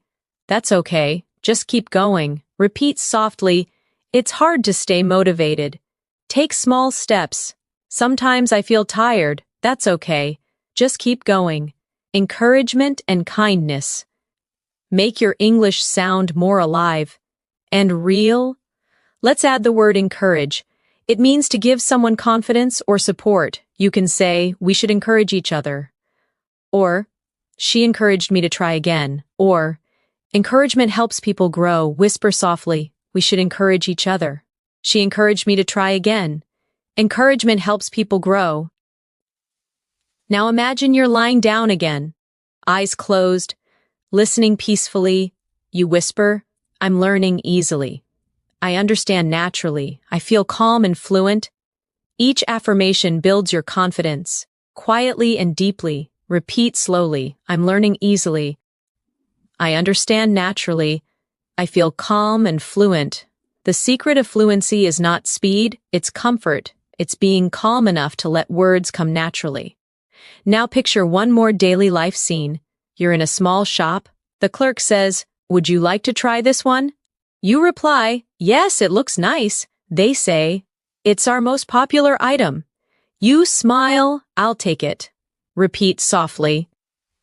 that's okay. Just keep going. Repeat softly, it's hard to stay motivated. Take small steps. Sometimes I feel tired. That's okay. Just keep going. Encouragement and kindness. Make your English sound more alive and real. Let's add the word encourage. It means to give someone confidence or support. You can say, we should encourage each other. Or, she encouraged me to try again. Or, encouragement helps people grow. Whisper softly, we should encourage each other. She encouraged me to try again. Encouragement helps people grow. Now imagine you're lying down again, eyes closed, listening peacefully. You whisper, I'm learning easily. I understand naturally. I feel calm and fluent. Each affirmation builds your confidence. Quietly and deeply, repeat slowly, I'm learning easily. I understand naturally. I feel calm and fluent. The secret of fluency is not speed, it's comfort. It's being calm enough to let words come naturally. Now picture one more daily life scene. You're in a small shop. The clerk says, would you like to try this one? You reply, yes, it looks nice. They say, it's our most popular item. You smile, I'll take it. Repeat softly,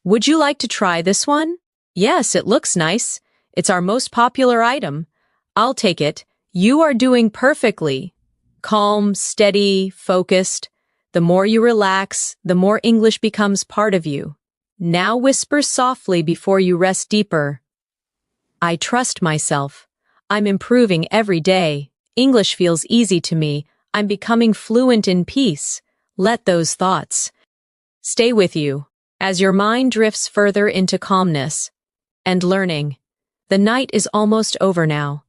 would you like to try this one? Yes, it looks nice. It's our most popular item. I'll take it. You are doing perfectly. Calm, steady, focused. The more you relax, the more English becomes part of you. Now whisper softly before you rest deeper. I trust myself. I'm improving every day. English feels easy to me. I'm becoming fluent in peace. Let those thoughts stay with you as your mind drifts further into calmness and learning. The night is almost over now,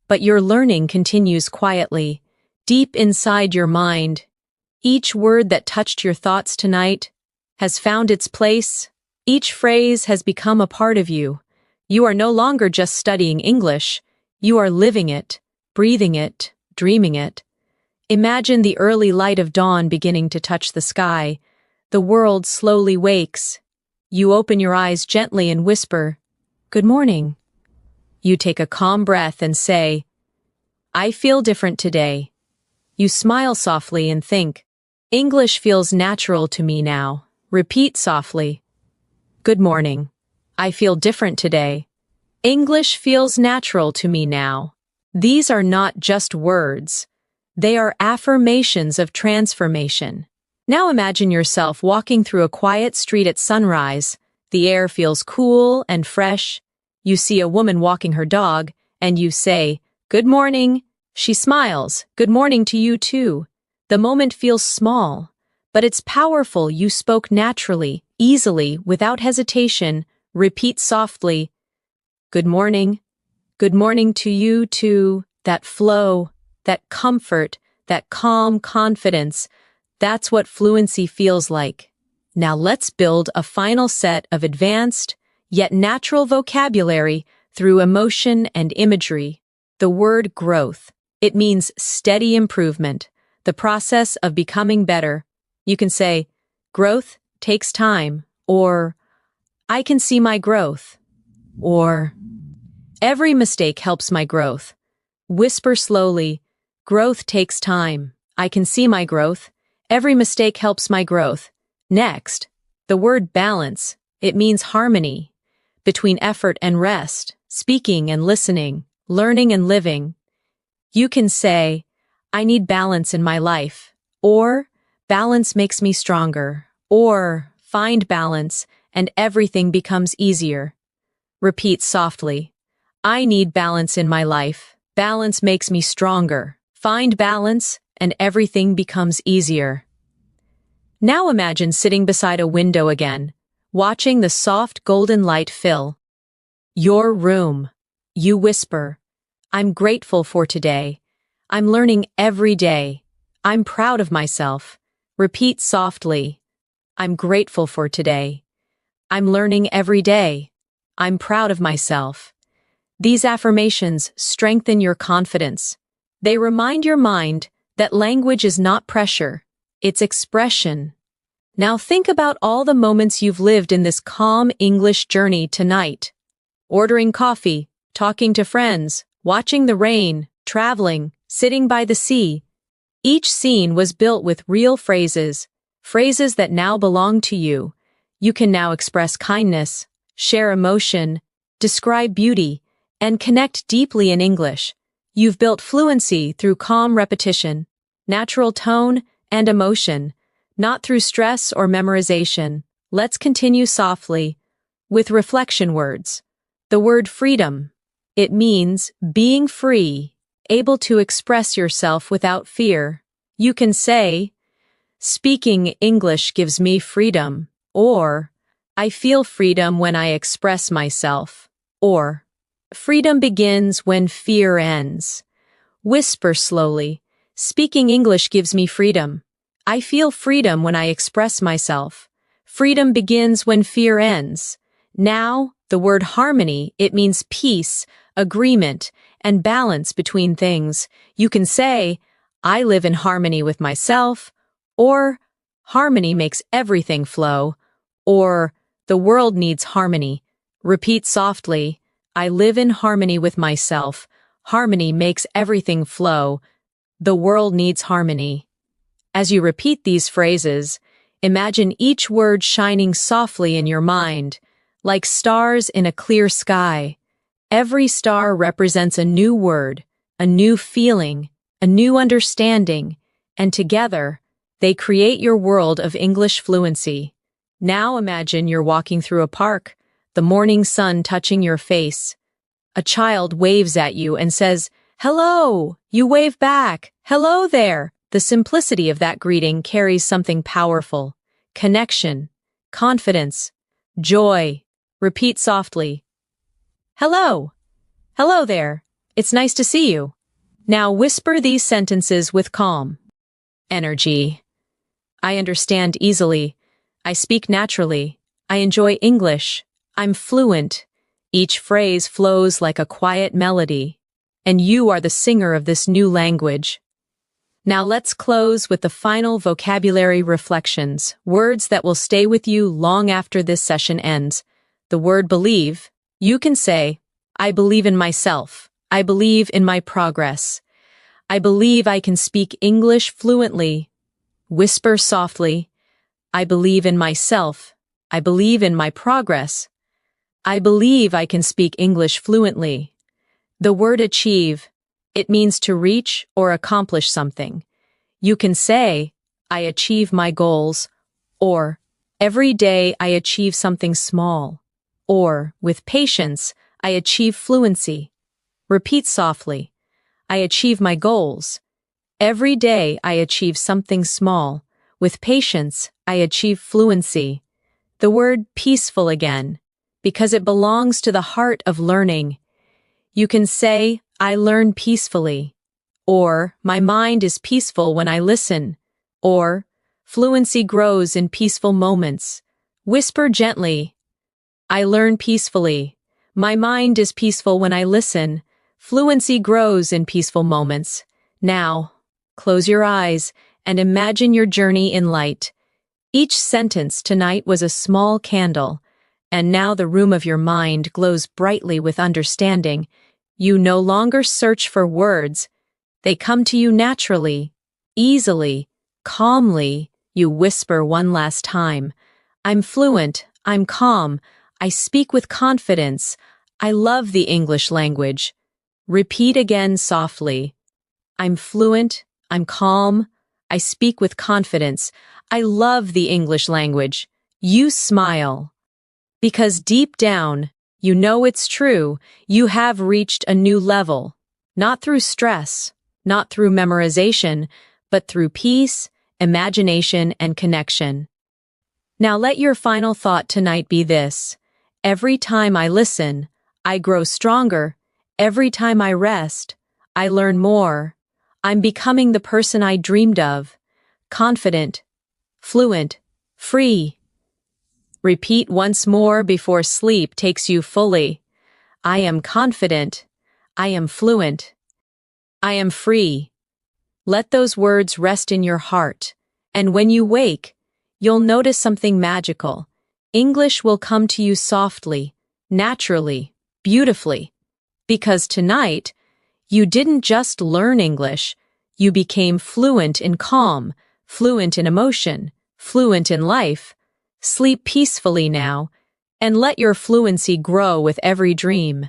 but your learning continues quietly, deep inside your mind. Each word that touched your thoughts tonight has found its place. Each phrase has become a part of you. You are no longer just studying English. You are living it, breathing it, dreaming it. Imagine the early light of dawn beginning to touch the sky. The world slowly wakes. You open your eyes gently and whisper, good morning. You take a calm breath and say, I feel different today. You smile softly and think, English feels natural to me now. Repeat softly, good morning. I feel different today. English feels natural to me now. These are not just words. They are affirmations of transformation. Now imagine yourself walking through a quiet street at sunrise. The air feels cool and fresh. You see a woman walking her dog, and you say, good morning. She smiles, good morning to you too. The moment feels small, but it's powerful. You spoke naturally, easily, without hesitation. Repeat softly. Good morning. Good morning to you too. That flow, that comfort, that calm confidence. That's what fluency feels like. Now let's build a final set of advanced, yet natural vocabulary through emotion and imagery. The word growth. It means steady improvement, the process of becoming better. You can say, growth takes time, or I can see my growth, or every mistake helps my growth. Whisper slowly, growth takes time. I can see my growth. Every mistake helps my growth. Next, the word balance. It means harmony between effort and rest, speaking and listening, learning and living. You can say, I need balance in my life, or balance makes me stronger, or find balance and everything becomes easier. Repeat softly. I need balance in my life. Balance makes me stronger. Find balance and everything becomes easier. Now imagine sitting beside a window again, watching the soft golden light fill your room. You whisper, I'm grateful for today. I'm learning every day. I'm proud of myself. Repeat softly. I'm grateful for today. I'm learning every day. I'm proud of myself. These affirmations strengthen your confidence. They remind your mind that language is not pressure, it's expression. Now think about all the moments you've lived in this calm English journey tonight. Ordering coffee, talking to friends, watching the rain, traveling, sitting by the sea. Each scene was built with real phrases, phrases that now belong to you. You can now express kindness, share emotion, describe beauty, and connect deeply in English. You've built fluency through calm repetition, natural tone, and emotion, not through stress or memorization. Let's continue softly with reflection words. The word freedom. It means being free, able to express yourself without fear. You can say, speaking English gives me freedom, or I feel freedom when I express myself, or freedom begins when fear ends. Whisper slowly, speaking English gives me freedom. I feel freedom when I express myself. Freedom begins when fear ends. Now, the word harmony, it means peace, agreement, and balance between things. You can say, I live in harmony with myself, or harmony makes everything flow, or the world needs harmony. Repeat softly, I live in harmony with myself. Harmony makes everything flow. The world needs harmony. As you repeat these phrases, imagine each word shining softly in your mind, like stars in a clear sky. Every star represents a new word, a new feeling, a new understanding, and together, they create your world of English fluency. Now imagine you're walking through a park, the morning sun touching your face. A child waves at you and says, hello! You wave back, hello there! The simplicity of that greeting carries something powerful. Connection, confidence, joy. Repeat softly. Hello! Hello there! It's nice to see you. Now whisper these sentences with calm energy. I understand easily. I speak naturally. I enjoy English. I'm fluent. Each phrase flows like a quiet melody, and you are the singer of this new language. Now let's close with the final vocabulary reflections, words that will stay with you long after this session ends. The word believe. You can say, I believe in myself. I believe in my progress. I believe I can speak English fluently. Whisper softly, I believe in myself. I believe in my progress. I believe I can speak English fluently. The word achieve. It means to reach or accomplish something. You can say, I achieve my goals, or every day I achieve something small, or with patience, I achieve fluency. Repeat softly, I achieve my goals. Every day I achieve something small. With patience, I achieve fluency. The word peaceful again. because it belongs to the heart of learning. You can say, I learn peacefully, or my mind is peaceful when I listen, or fluency grows in peaceful moments. Whisper gently, I learn peacefully. My mind is peaceful when I listen. Fluency grows in peaceful moments. Now, close your eyes and imagine your journey in light. Each sentence tonight was a small candle, and now the room of your mind glows brightly with understanding. You no longer search for words. They come to you naturally, easily, calmly. You whisper one last time. I'm fluent, I'm calm, I speak with confidence, I love the English language. Repeat again softly. I'm fluent, I'm calm, I speak with confidence, I love the English language. You smile. Because deep down, you know it's true, you have reached a new level. Not through stress, not through memorization, but through peace, imagination, and connection. Now let your final thought tonight be this. Every time I listen, I grow stronger. Every time I rest, I learn more. I'm becoming the person I dreamed of. Confident, fluent, free. Repeat once more before sleep takes you fully. I am confident. I am fluent. I am free. Let those words rest in your heart, and when you wake, you'll notice something magical. English will come to you softly, naturally, beautifully. Because tonight, you didn't just learn English, you became fluent in calm, fluent in emotion, fluent in life. Sleep peacefully now, and let your fluency grow with every dream.